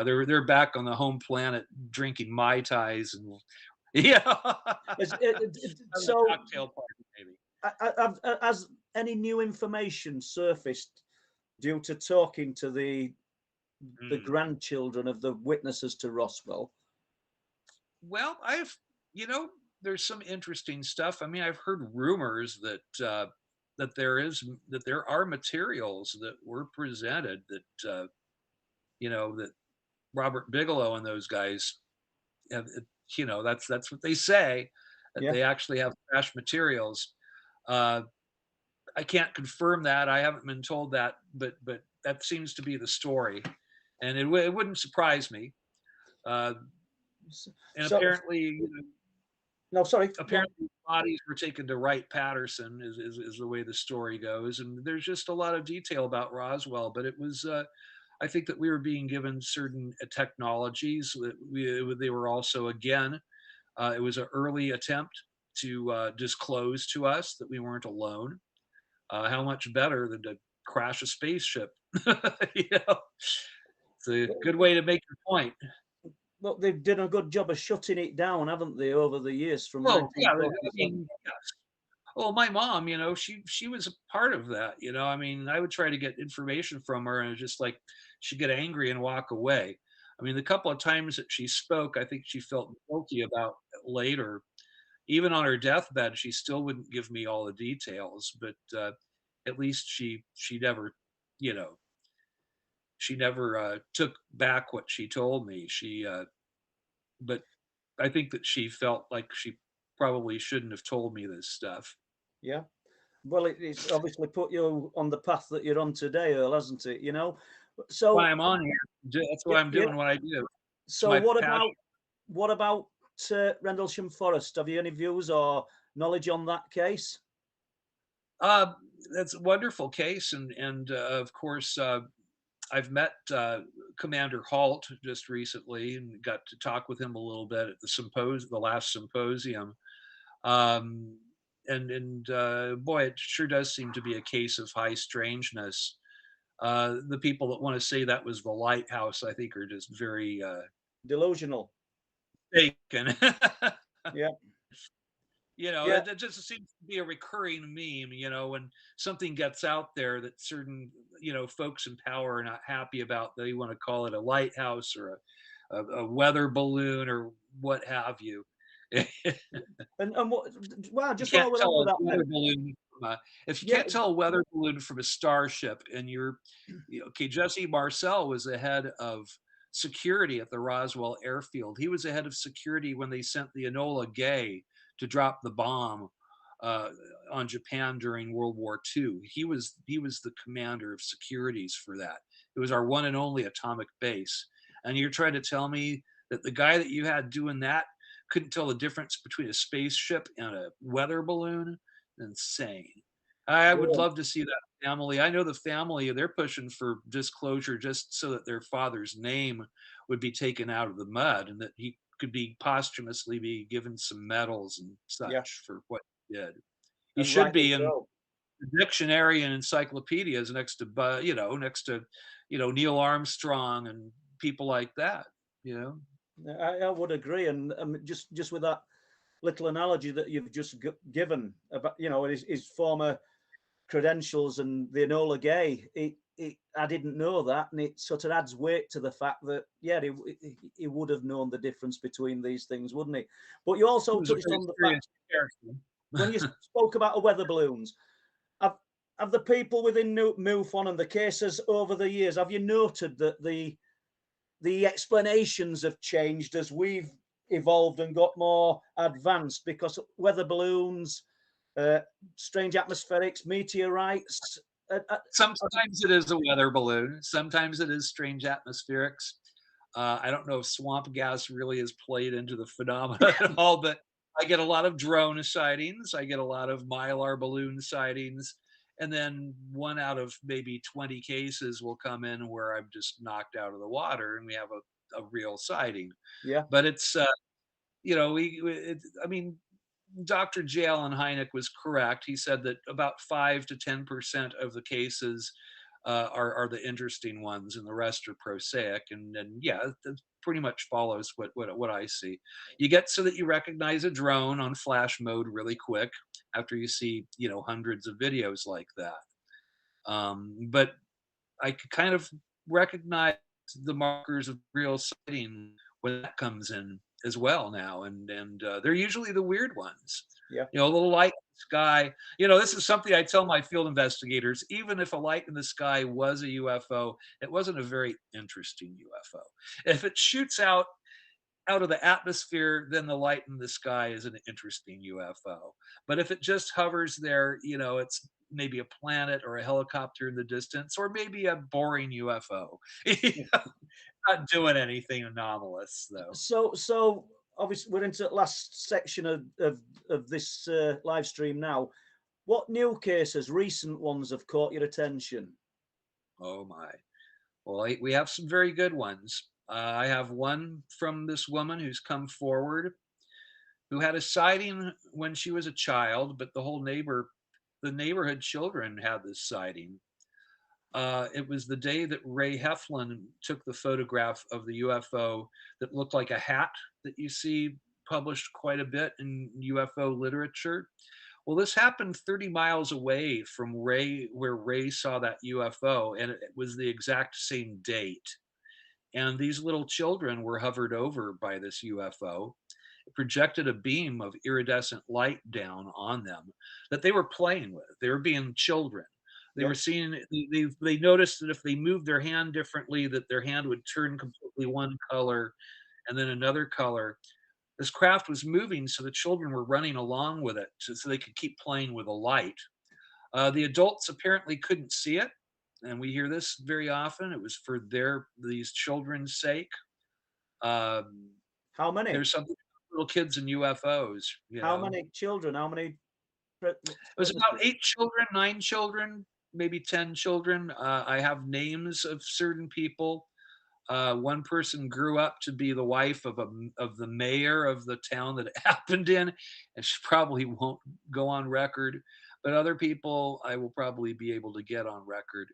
They're back on the home planet drinking mai tais and yeah, So, cocktail party maybe. has any new information surfaced due to talking to the grandchildren of the witnesses to Roswell? Well, there's some interesting stuff. I mean, I've heard rumors that there are materials that were presented that Robert Bigelow and those guys have. That's what they say, that Yeah. they actually have crash materials. Uh, I can't confirm that. I haven't been told that, but that seems to be the story, and it wouldn't surprise me. Uh, and So, apparently, no, sorry. apparently bodies were taken to Wright-Patterson is the way the story goes, and there's just a lot of detail about Roswell. But it was, I think that we were being given certain technologies that they were also, again, it was an early attempt to disclose to us that we weren't alone. How much better than to crash a spaceship? you know, it's a good way to make your point. Well, they've done a good job of shutting it down, haven't they, over the years from Well, yeah, I 1947? mean, yes. Well, my mom, she was a part of that. I mean, I would try to get information from her, and it was just like she'd get angry and walk away. I mean, the couple of times that she spoke, I think she felt guilty about it later. Even on her deathbed, she still wouldn't give me all the details, but at least she never, you know, she never took back what she told me. But I think that she felt like she probably shouldn't have told me this stuff. Yeah. Well, it's obviously put you on the path that you're on today, Earl, hasn't it? So Why I'm on here. That's why yeah, I'm yeah. doing what I do. It's So my passion. what about Rendlesham Forest? Have you any views or knowledge on that case? Uh, that's a wonderful case, and of course, I've met Commander Halt just recently and got to talk with him a little bit at the last symposium. Um, and boy, it sure does seem to be a case of high strangeness. The people that want to say that was the lighthouse, I think, are just very Delusional. mistaken. Yeah. Yeah. It just seems to be a recurring meme, when something gets out there that certain, folks in power are not happy about. They want to call it a lighthouse or a weather balloon or what have you. And what? Wow. You Just can't while we're tell on a that, weather then. balloon if you Yeah. can't tell a weather balloon from a starship, and okay, Jesse Marcel was the head of security at the Roswell airfield. He was the head of security when they sent the Enola Gay to drop the bomb uh, on Japan during World War II. He was the commander of securities for that. It was our one and only atomic base. And you're trying to tell me that the guy that you had doing that couldn't tell the difference between a spaceship and a weather balloon. Insane. I would Really? love to see that family. I know the family, they're pushing for disclosure just so that their father's name would be taken out of the mud and that he could be posthumously be given some medals and Yeah, such for what he did. He and should rightly be in so. the dictionary and encyclopedias next to, next to, Neil Armstrong and people like that, you know? I would agree, and just with that little analogy that you've just given about, his former credentials and the Enola Gay, I didn't know that, and it sort of adds weight to the fact that he would have known the difference between these things, wouldn't he? But you He also was a touched very on the fact experienced character. when you spoke about the weather balloons. Have, have the people within MUFON and the cases over the years, have you noted that the explanations have changed as we've evolved and got more advanced? Because weather balloons, strange atmospherics, meteorites. Sometimes it is a weather balloon. Sometimes it is strange atmospherics. I don't know if swamp gas really has played into the phenomena at all, but I get a lot of drone sightings. I get a lot of mylar balloon sightings. And then one out of maybe 20 cases will come in where I'm just knocked out of the water and we have a real sighting. Yeah, But it's, I mean, Dr. J. Allen Hynek was correct. He said that about 5 to 10% of the cases are the interesting ones, and the rest are prosaic. And yeah, that pretty much follows what I see. You get so that you recognize a drone on flash mode really quick after you see hundreds of videos like that. But I could kind of recognize the markers of real sighting when that comes in as well now, and they're usually the weird ones. yeah. A little light in the sky. This is something I tell my field investigators. Even if a light in the sky was a UFO, it wasn't a very interesting UFO. If it shoots out of the atmosphere, then the light in the sky is an interesting UFO. But if it just hovers there, it's maybe a planet or a helicopter in the distance, or maybe a boring UFO. Not doing anything anomalous, though. So obviously we're into the last section of this live stream now. What new cases, recent ones, have caught your attention? Oh my. Well, we have some very good ones. I have one from this woman who's come forward who had a sighting when she was a child, but the neighborhood children had this sighting. It was the day that Ray Heflin took the photograph of the UFO that looked like a hat that you see published quite a bit in UFO literature. Well, this happened 30 miles away from where Ray saw that UFO, and it was the exact same date. And these little children were hovered over by this UFO. It projected a beam of iridescent light down on them that they were playing with. They were being children. They Yeah, were seeing, they noticed that if they moved their hand differently, that their hand would turn completely one color and then another color. This craft was moving, so the children were running along with it so they could keep playing with the light. The adults apparently couldn't see it, and we hear this very often. It was for these children's sake. Um, how many? there's something little kids and UFOs. How many children? How many? It was about 8 children, 9 children, maybe 10 children. I have names of certain people. One person grew up to be the wife of the mayor of the town that it happened in, and she probably won't go on record. But other people, I will probably be able to get on record.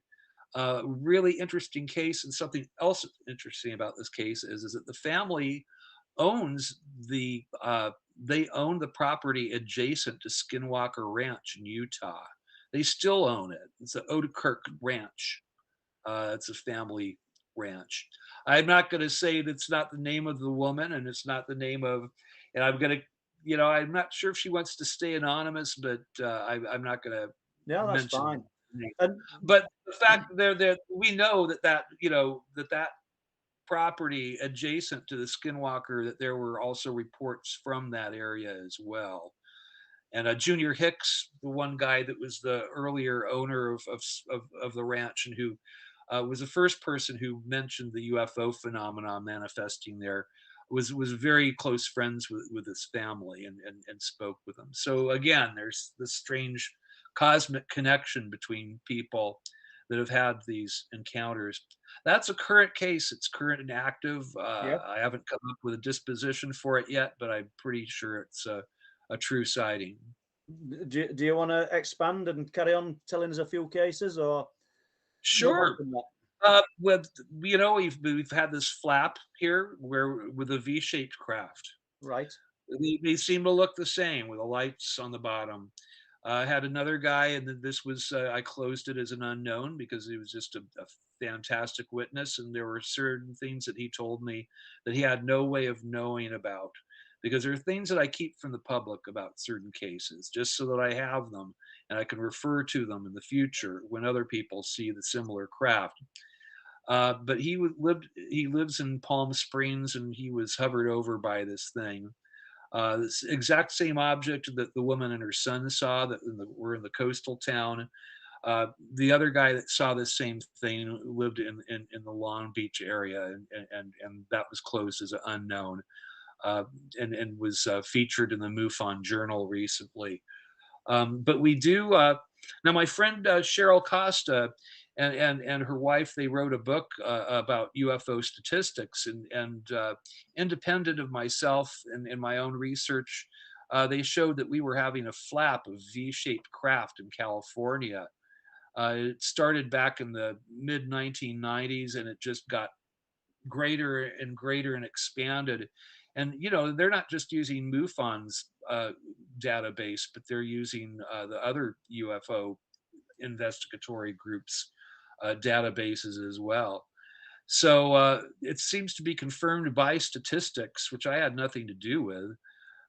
Really interesting case, and something else interesting about this case is that the family owns they own the property adjacent to Skinwalker Ranch in Utah. They still own it. It's the Odekirk Ranch. It's a family ranch. I'm not going to say that's not the name of the woman, and it's not the name of. And I'm going to, I'm not sure if she wants to stay anonymous, but I'm not going to Yeah, that's mention fine. the name. And But the fact there, we know that property adjacent to the Skinwalker, that there were also reports from that area as well. And Junior Hicks, the one guy that was the earlier owner of the ranch and who was the first person who mentioned the UFO phenomenon manifesting there. was very close friends with his family and spoke with them. So again, there's this strange cosmic connection between people that have had these encounters. That's a current case. It's current and active. Yeah. I haven't come up with a disposition for it yet, but I'm pretty sure it's a true sighting. Do you want to expand and carry on telling us a few cases, or move on Sure. from that? With we've had this flap here where with a V-shaped craft. Right. They seem to look the same with the lights on the bottom. I had another guy, and then this was I closed it as an unknown because he was just a fantastic witness, and there were certain things that he told me that he had no way of knowing about, because there are things that I keep from the public about certain cases, just so that I have them and I can refer to them in the future when other people see the similar craft. But he lives in Palm Springs, and he was hovered over by this thing. This exact same object that the woman and her son saw that were in the coastal town. The other guy that saw this same thing lived in the Long Beach area, and that was closed as an unknown, uh, and was featured in the MUFON Journal recently. But we do now. My friend Cheryl Costa and her wife, they wrote a book about UFO statistics, and independent of myself and my own research, they showed that we were having a flap of V-shaped craft in California. It started back in the mid 1990s, and it just got greater and expanded. And they're not just using MUFON's database, but they're using the other UFO investigatory groups databases as well. So it seems to be confirmed by statistics, which I had nothing to do with,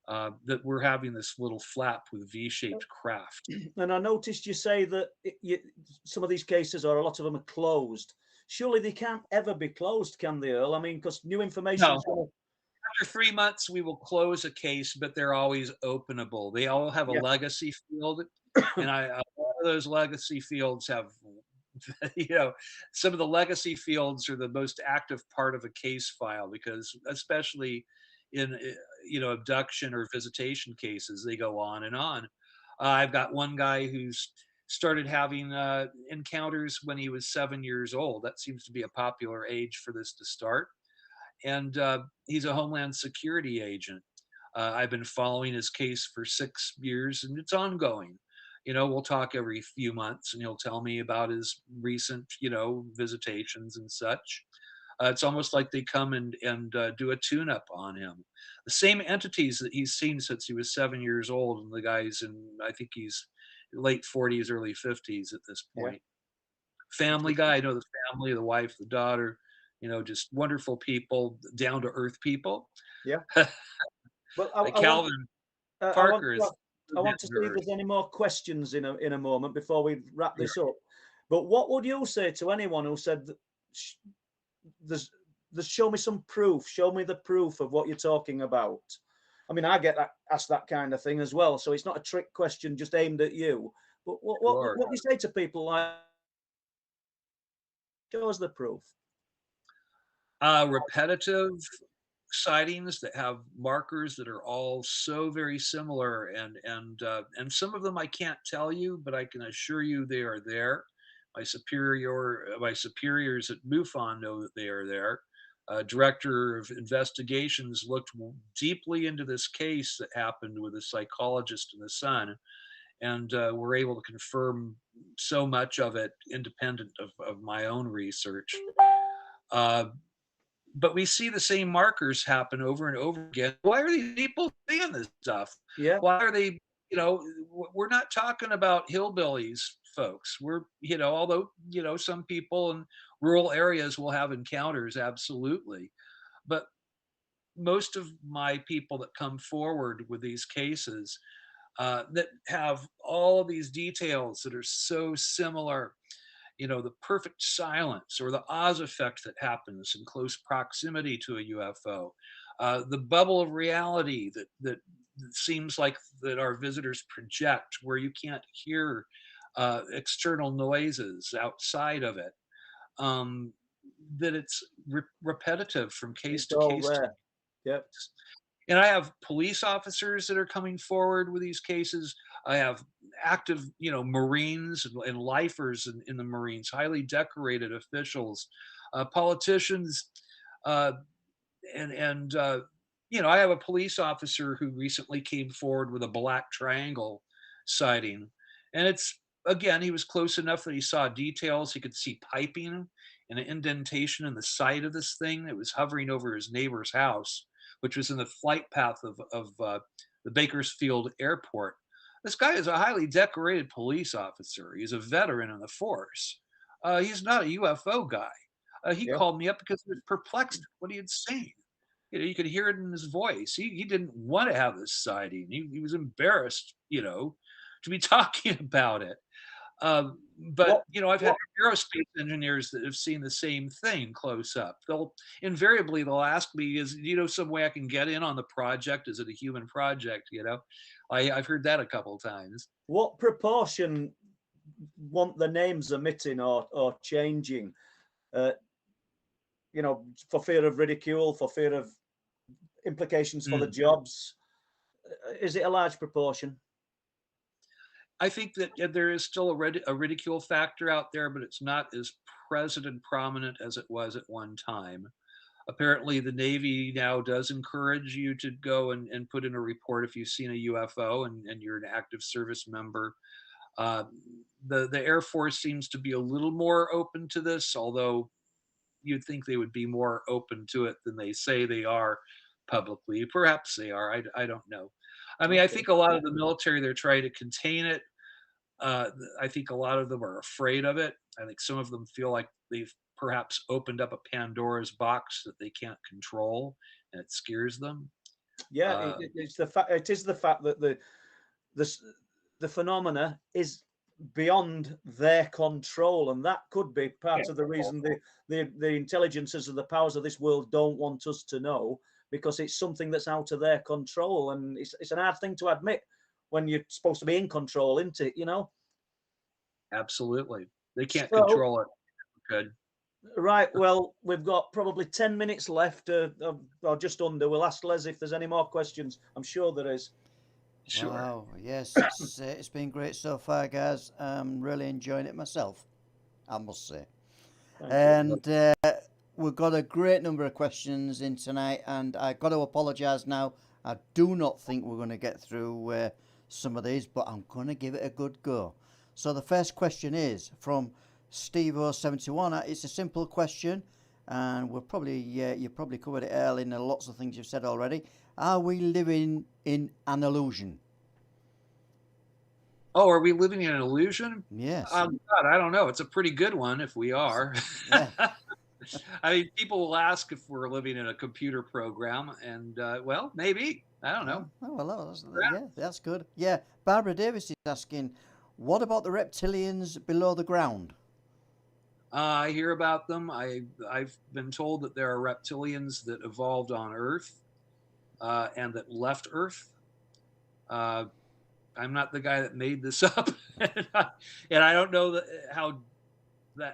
that we're having this little flap with V-shaped craft. And I noticed you say that some of these cases, or a lot of them, are closed. Surely they can't ever be closed, can they, Earl? I mean, because new information No, is going to. after 3 months, we will close a case, but they're always openable. They all have a Yeah. legacy field, and a lot of those legacy fields have, some of the legacy fields are the most active part of a case file, because especially in abduction or visitation cases, they go on and on. I've got one guy who's started having encounters when he was 7 years old. That seems to be a popular age for this to start, and he's a Homeland Security agent. I've been following his case for 6 years, and it's ongoing. We'll talk every few months, and he'll tell me about his recent, visitations and such. It's almost like they come and do a tune-up on him. The same entities that he's seen since he was 7 years old, and the guy's I think he's late 40s, early 50s at this Yeah. point. Family guy. I know the family, the wife, the daughter, just wonderful people, down to earth people. Yeah. Well, Calvin I want Parker to, is I want to see if there's any more questions in a moment before we wrap this up. But what would you say to anyone who said that there's show me some proof, show me the proof of what you're talking about? I mean, I get asked that kind of thing as well, so it's not a trick question just aimed at you. But what do you say to people like, show us the proof? repetitive sightings that have markers that are all so very similar, and some of them I can't tell you, but I can assure you they are there. My superiors at MUFON know that they are there. Director of investigations looked deeply into this case that happened with a psychologist and the son, and were able to confirm so much of it independent of my own research. Uh, but we see the same markers happen over and over again. Why are these people seeing this stuff? Yeah. Why are they, we're not talking about hillbillies, folks. We're, although, some people in rural areas will have encounters, absolutely. But most of my people that come forward with these cases that have all of these details that are so similar, the perfect silence or the Oz effect that happens in close proximity to a UFO, the bubble of reality that seems like that our visitors project, where you can't hear external noises outside of it, that it's repetitive from case It's to all case. there. Yep. And I have police officers that are coming forward with these cases. I have active, Marines and lifers in the Marines, highly decorated officials, politicians, uh, and I have a police officer who recently came forward with a black triangle sighting, and it's again he was close enough that he saw details. He could see piping and an indentation in the side of this thing that was hovering over his neighbor's house, which was in the flight path of the Bakersfield airport. This guy is a highly decorated police officer. He's a veteran in the force. He's not a UFO guy. He Yeah. called me up because he was perplexed at what he had seen. You could hear it in his voice. He didn't want to have this sighting. He was embarrassed, to be talking about it. But What, I've had what, aerospace engineers that have seen the same thing close up. They'll ask me, "Is some way I can get in on the project? Is it a human project?" I've heard that a couple of times. what proportion want the names omitting or changing? For fear of ridicule, for fear of implications for the Mm. jobs. Is it a large proportion? I think that there is still a ridicule factor out there, but it's not as present and prominent as it was at one time. Apparently, the Navy now does encourage you to go and put in a report if you've seen a UFO and you're an active service member. Uh, the Air Force seems to be a little more open to this, although you'd think they would be more open to it than they say they are publicly. Perhaps they are. I don't know. I mean, I Okay. think a lot of the military, they're trying to contain it. I think a lot of them are afraid of it. I think some of them feel like they've perhaps opened up a Pandora's box that they can't control, and it scares them. Yeah, Uh, it's the fact. It is the fact that the phenomena is beyond their control, and that could be part of the reason the intelligences of the powers of this world don't want us to know, because it's something that's out of their control, and it's an hard thing to admit when you're supposed to be in control, isn't it? Absolutely, they can't So, control it. Good. right, well, we've got probably 10 minutes left, or just under. We'll ask Les if there's any more questions. I'm sure there is. Sure. Wow, yes, it's been great so far, guys. I'm really enjoying it myself, I must say. Thank you. And we've got a great number of questions in tonight, and I got to apologise now. I do not think we're going to get through some of these, but I'm going to give it a good go. So the first question is from Steve071. It's a simple question, and we'll probably you probably covered it early in lots of things you've said already. Are we living in an illusion? Oh, are we living in an illusion? Yes. God, I don't know. It's a pretty good one if we are. Yeah. I mean, people will ask if we're living in a computer program, and well, maybe. I don't know. Oh, well, that's good. Yeah, Barbara Davis is asking, what about the reptilians below the ground? I hear about them. I've been told that there are reptilians that evolved on Earth and that left Earth. I'm not the guy that made this up, and I don't know how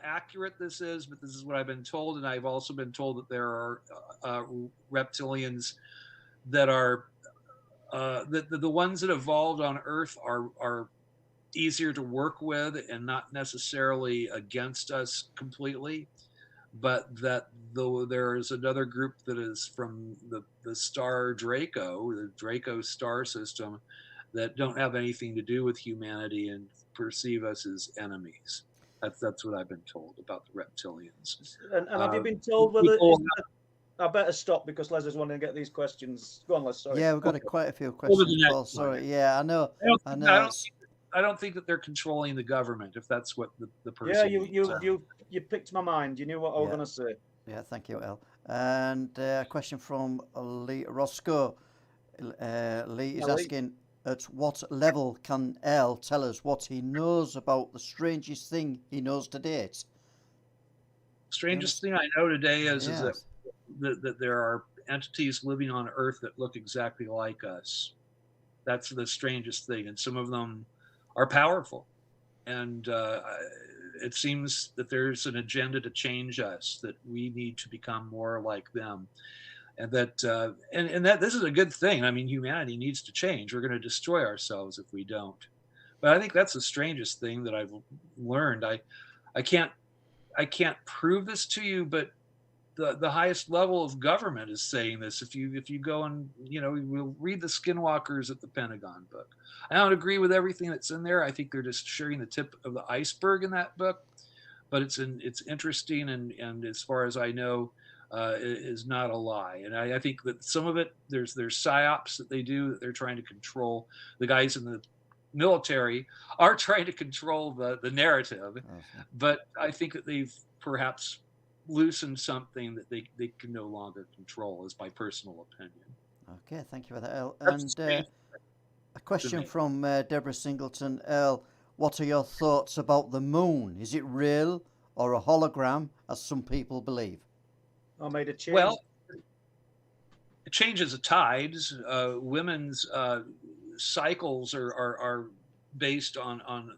accurate this is, but this is what I've been told, and I've also been told that there are reptilians that are the ones that evolved on Earth are easier to work with and not necessarily against us completely, but that though there is another group that is from the star Draco, the Draco star system, that don't have anything to do with humanity and perceive us as enemies. That's what I've been told about the reptilians. And have you been told whether? I better stop because Les is wanting to get these questions. Go on, Les. Sorry. Yeah, we've got quite a few questions, Paul. Sorry. Yeah, I know. I don't think that they're controlling the government, if that's what the person. Yeah, you picked my mind. You knew what I was going to say. Yeah, thank you, El. And a question from Lee Roscoe. Lee is asking, at what level can El tell us what he knows about the strangest thing he knows to date? Strangest thing I know today is that there are entities living on Earth that look exactly like us. That's the strangest thing, and some of them are powerful. And it seems that there's an agenda to change us, that we need to become more like them. and that and that this is a good thing. I mean, humanity needs to change. We're going to destroy ourselves if we don't. But I think that's the strangest thing that I've learned. I can't I can't prove this to you, but the highest level of government is saying this. If you go and we'll read the Skinwalkers at the Pentagon book. I don't agree with everything that's in there. I think they're just sharing the tip of the iceberg in that book, but it's interesting, and as far as I know, is not a lie. And I think that some of it there's psyops that they do, that they're trying to control. The guys in the military are trying to control the narrative, but I think that they've perhaps loosened something that they can no longer control, is my personal opinion. Okay, thank you for that, Earl. That's And strange a to question me. from Deborah Singleton. Earl, what are your thoughts about the moon? Is it real or a hologram, as some people believe? I made a change. Well, it changes the tides. Women's cycles are based on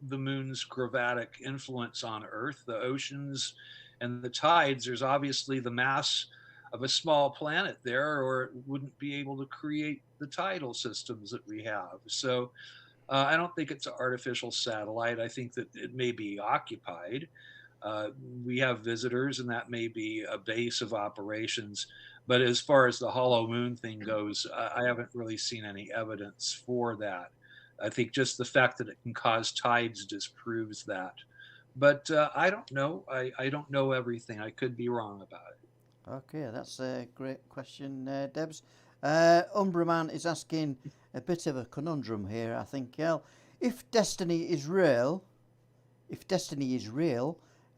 the moon's gravitic influence on Earth, the oceans, and the tides. There's obviously the mass of a small planet there, or it wouldn't be able to create the tidal systems that we have. So I don't think it's an artificial satellite. I think that it may be occupied. We have visitors, and that may be a base of operations. But as far as the hollow moon thing goes, I haven't really seen any evidence for that. I think just the fact that it can cause tides disproves that. But I don't know. I don't know everything. I could be wrong about it. Okay, that's a great question, Debs. Umbraman is asking a bit of a conundrum here, I think. If destiny is real,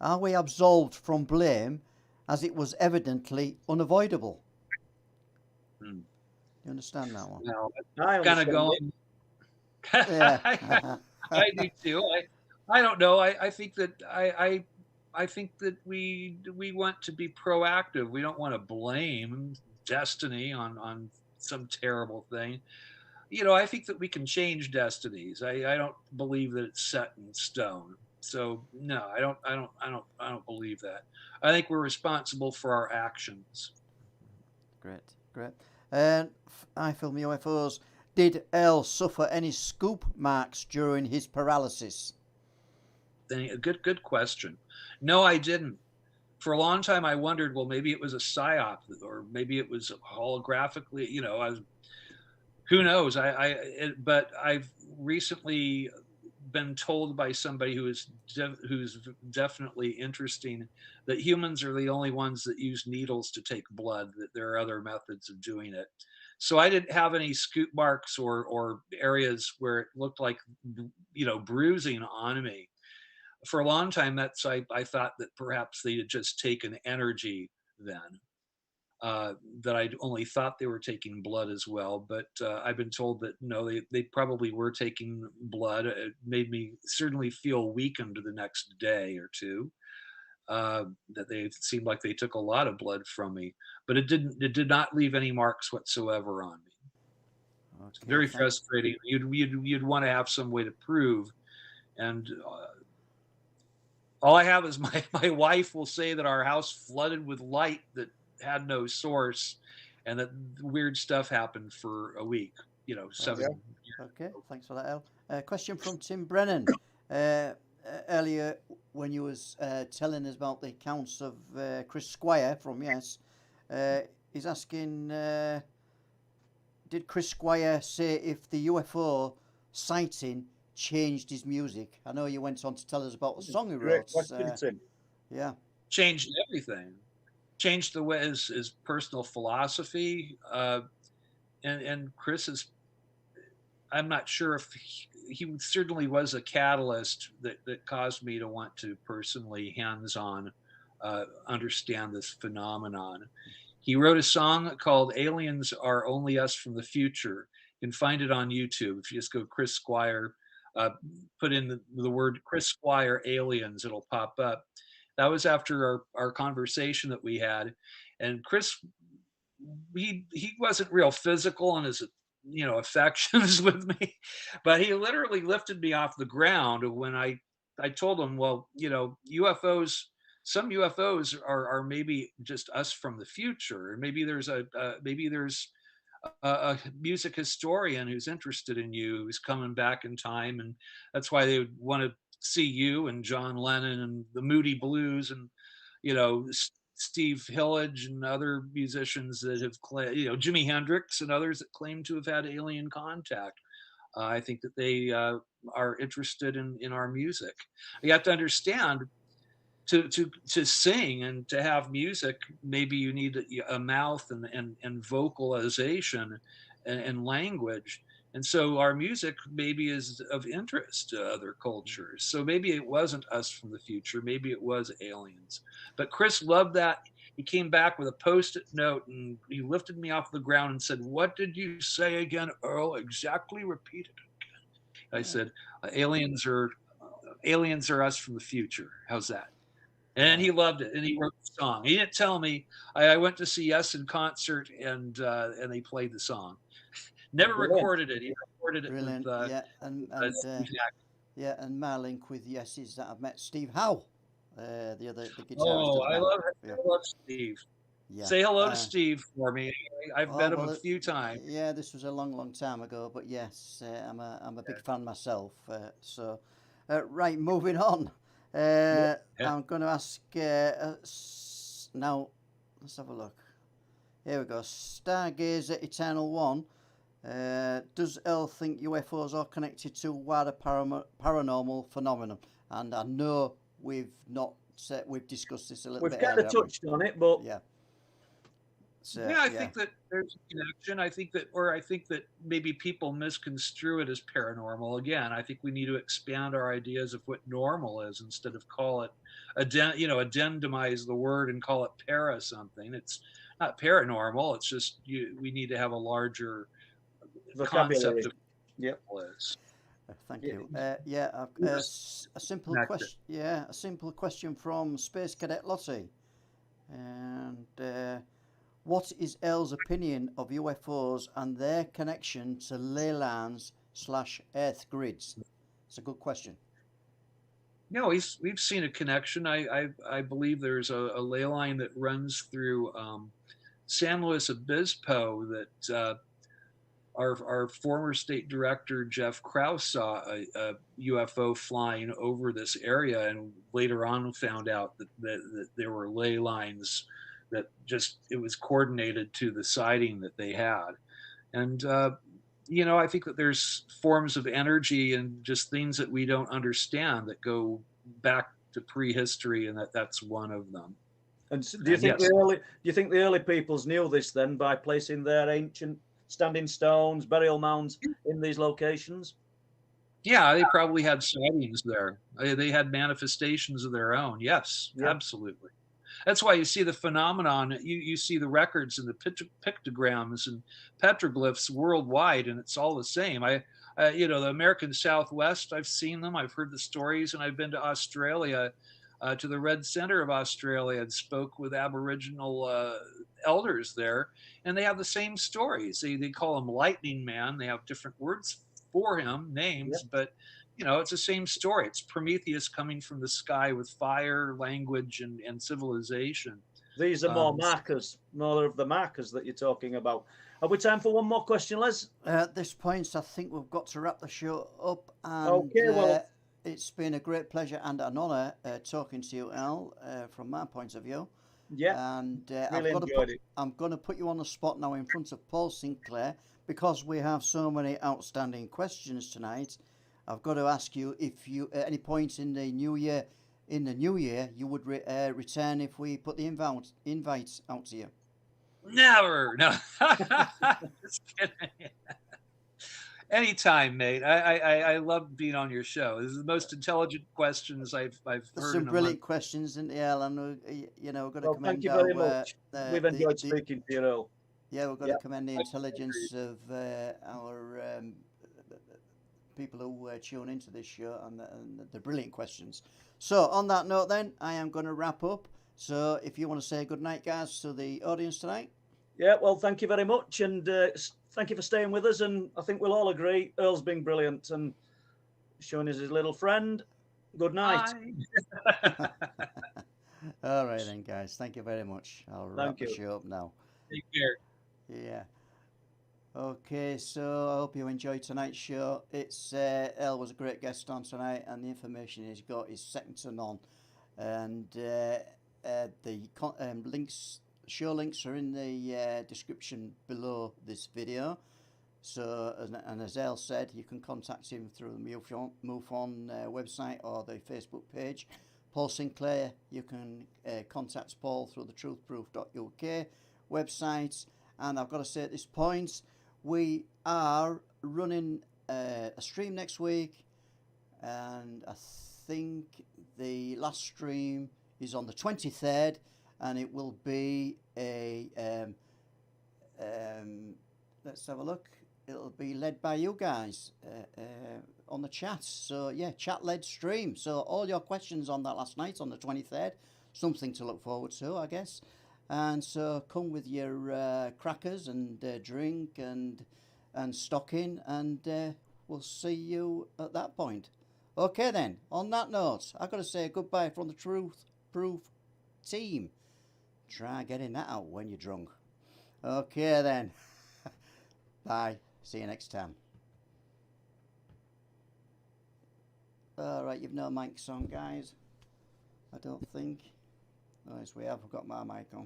are we absolved from blame, as it was evidently unavoidable? Hmm. You understand that one? Now, I kind of understand it. going. Yeah. I do too. I don't know. I think that I think that we want to be proactive. We don't want to blame destiny on some terrible thing. I think that we can change destinies. I don't believe that it's set in stone. So no, I don't believe that. I think we're responsible for our actions. Great, great. And I film UFOs. Did Earl suffer any scoop marks during his paralysis? A good question. No, I didn't. For a long time, I wondered, well, maybe it was a psyop, or maybe it was holographically. Who knows? But I've recently been told by somebody who's definitely interesting, that humans are the only ones that use needles to take blood. That there are other methods of doing it. So I didn't have any scoop marks or areas where it looked like bruising on me. For a long time, I thought that perhaps they had just taken energy then. That I only thought they were taking blood as well, but I've been told that no, they probably were taking blood. It made me certainly feel weakened the next day or two. That they seemed like they took a lot of blood from me, but it did not leave any marks whatsoever on me. It's Okay, very thank. frustrating. You'd want to have some way to prove, and all I have is my wife will say that our house flooded with light that had no source, and that weird stuff happened for a week. Okay, 7 okay, thanks for that, Earl. Question from Tim Brennan. Uh, Earlier, when you was telling us about the accounts of Chris Squire from Yes, he's asking, did Chris Squire say if the UFO sighting changed his music? I know you went on to tell us about a song he Great wrote. question, Tim. Yeah. changed everything. Changed the way his personal philosophy. And Chris is. I'm not sure if he certainly was a catalyst that caused me to want to personally hands-on understand this phenomenon. He wrote a song called "Aliens Are Only Us from the Future." You can find it on YouTube. If you just go Chris Squire, uh, put in the word Chris Squire aliens, it'll pop up. That was after our conversation that we had, and Chris, he wasn't real physical in his affections with me, but he literally lifted me off the ground when I told him, well, UFOs some UFOs are maybe just us from the future, and maybe there's a music historian who's interested in you, who's coming back in time, and that's why they would want to see you and John Lennon and the Moody Blues and Steve Hillage and other musicians that have Jimi Hendrix and others that claim to have had alien contact. I think that they are interested in our music. You have to understand, to sing and to have music, maybe you need a mouth and vocalization and language. And so our music maybe is of interest to other cultures. So maybe it wasn't us from the future, maybe it was aliens. But Chris loved that. He came back with a post-it note and he lifted me off the ground and said, "What did you say again, Earl? Exactly repeat it again." I said, aliens are us from the future. How's that?" And he loved it, and he wrote the song. He didn't tell me. I went to see Yes in concert, and they played the song. Never recorded it. He recorded it Brilliant. with and my link with Yes is that I've met Steve Howe, the guitarist. Oh, I love it. I love Steve. Yeah. Say hello to Steve for me. I've met him a few times. Yeah, this was a long time ago, but yes, I'm a big fan myself. Right, moving on. I'm going to ask now. Let's have a look. Here we go. Stargazer Eternal One. Does Earl think UFOs are connected to wider paranormal phenomenon? And I know we've discussed this a little bit. We've kind of touched on it, but yeah. So, I think that there's a connection. I think that maybe people misconstrue it as paranormal. Again, I think we need to expand our ideas of what normal is instead of call it addendamize the word and call it para something. It's not paranormal. It's just we need to have a larger concept of what is. Thank you. A simple question. Yeah, a simple question from Space Cadet Lottie, and. What is Earl's opinion of UFOs and their connection to ley lines / Earth grids? It's a good question. No, we've seen a connection. I believe there's a ley line that runs through San Luis Obispo that our former state director Jeff Krause saw a UFO flying over this area, and later on found out that there were ley lines that it was coordinated to the sighting that they had. And, I think that there's forms of energy and just things that we don't understand that go back to prehistory, and that's one of them. And do you think the early peoples knew this then by placing their ancient standing stones, burial mounds in these locations? Yeah, they probably had sightings there. They had manifestations of their own. Yes, absolutely. That's why you see the phenomenon. You see the records and the pictograms and petroglyphs worldwide, and it's all the same. The American Southwest, I've seen them. I've heard the stories, and I've been to Australia, to the Red Center of Australia, and spoke with Aboriginal elders there, and they have the same stories. They call him Lightning Man. They have different words for him, names, but it's the same story. It's Prometheus coming from the sky with fire, language, and civilization. These are more of the markers that you're talking about. Have we time for one more question, Les? At this point, I think we've got to wrap the show up. And, okay, it's been a great pleasure and an honour talking to you, Earl, from my point of view. Yeah, and really enjoyed it. I'm going to put you on the spot now in front of Paul Sinclair, because we have so many outstanding questions tonight. I've got to ask you if you, at any point in the new year, you would return if we put the invites out to you. Never, no. Just kidding. Anytime, mate. I love being on your show. This is the most intelligent questions I've heard. Some brilliant questions, and and we've got to commend. Thank you very much. We've enjoyed speaking to you, Earl. Yeah, we've got to commend the intelligence of our people who tune into this show and the brilliant questions. So on that note, then I am going to wrap up. So if you want to say good night, guys, to the audience tonight. Yeah, well, thank you very much, and thank you for staying with us. And I think we'll all agree Earl's been brilliant and showing us his little friend. Good night. All right then, guys. Thank you very much. I'll wrap Thank the you. show up now. Take care. Yeah. Okay, so I hope you enjoyed tonight's show. It's El was a great guest on tonight, and the information he's got is second to none. And the links, show links, are in the description below this video. So, and as El said, you can contact him through the MUFON website or the Facebook page. Paul Sinclair, you can contact Paul through the truthproof.uk website. And I've got to say at this point, we are running a stream next week, and I think the last stream is on the 23rd, and it will be a let's have a look. It'll be led by you guys on the chat. So yeah, chat-led stream. So all your questions on that last night on the 23rd, something to look forward to, I guess. And so come with your crackers and drink and stocking, and we'll see you at that point. Okay then, on that note, I've got to say goodbye from the Truth Proof team. Try getting that out when you're drunk. Okay then. Bye. See you next time. Alright, you've no mics on, guys. I don't think. Oh, yes, we have. I've got my mic on.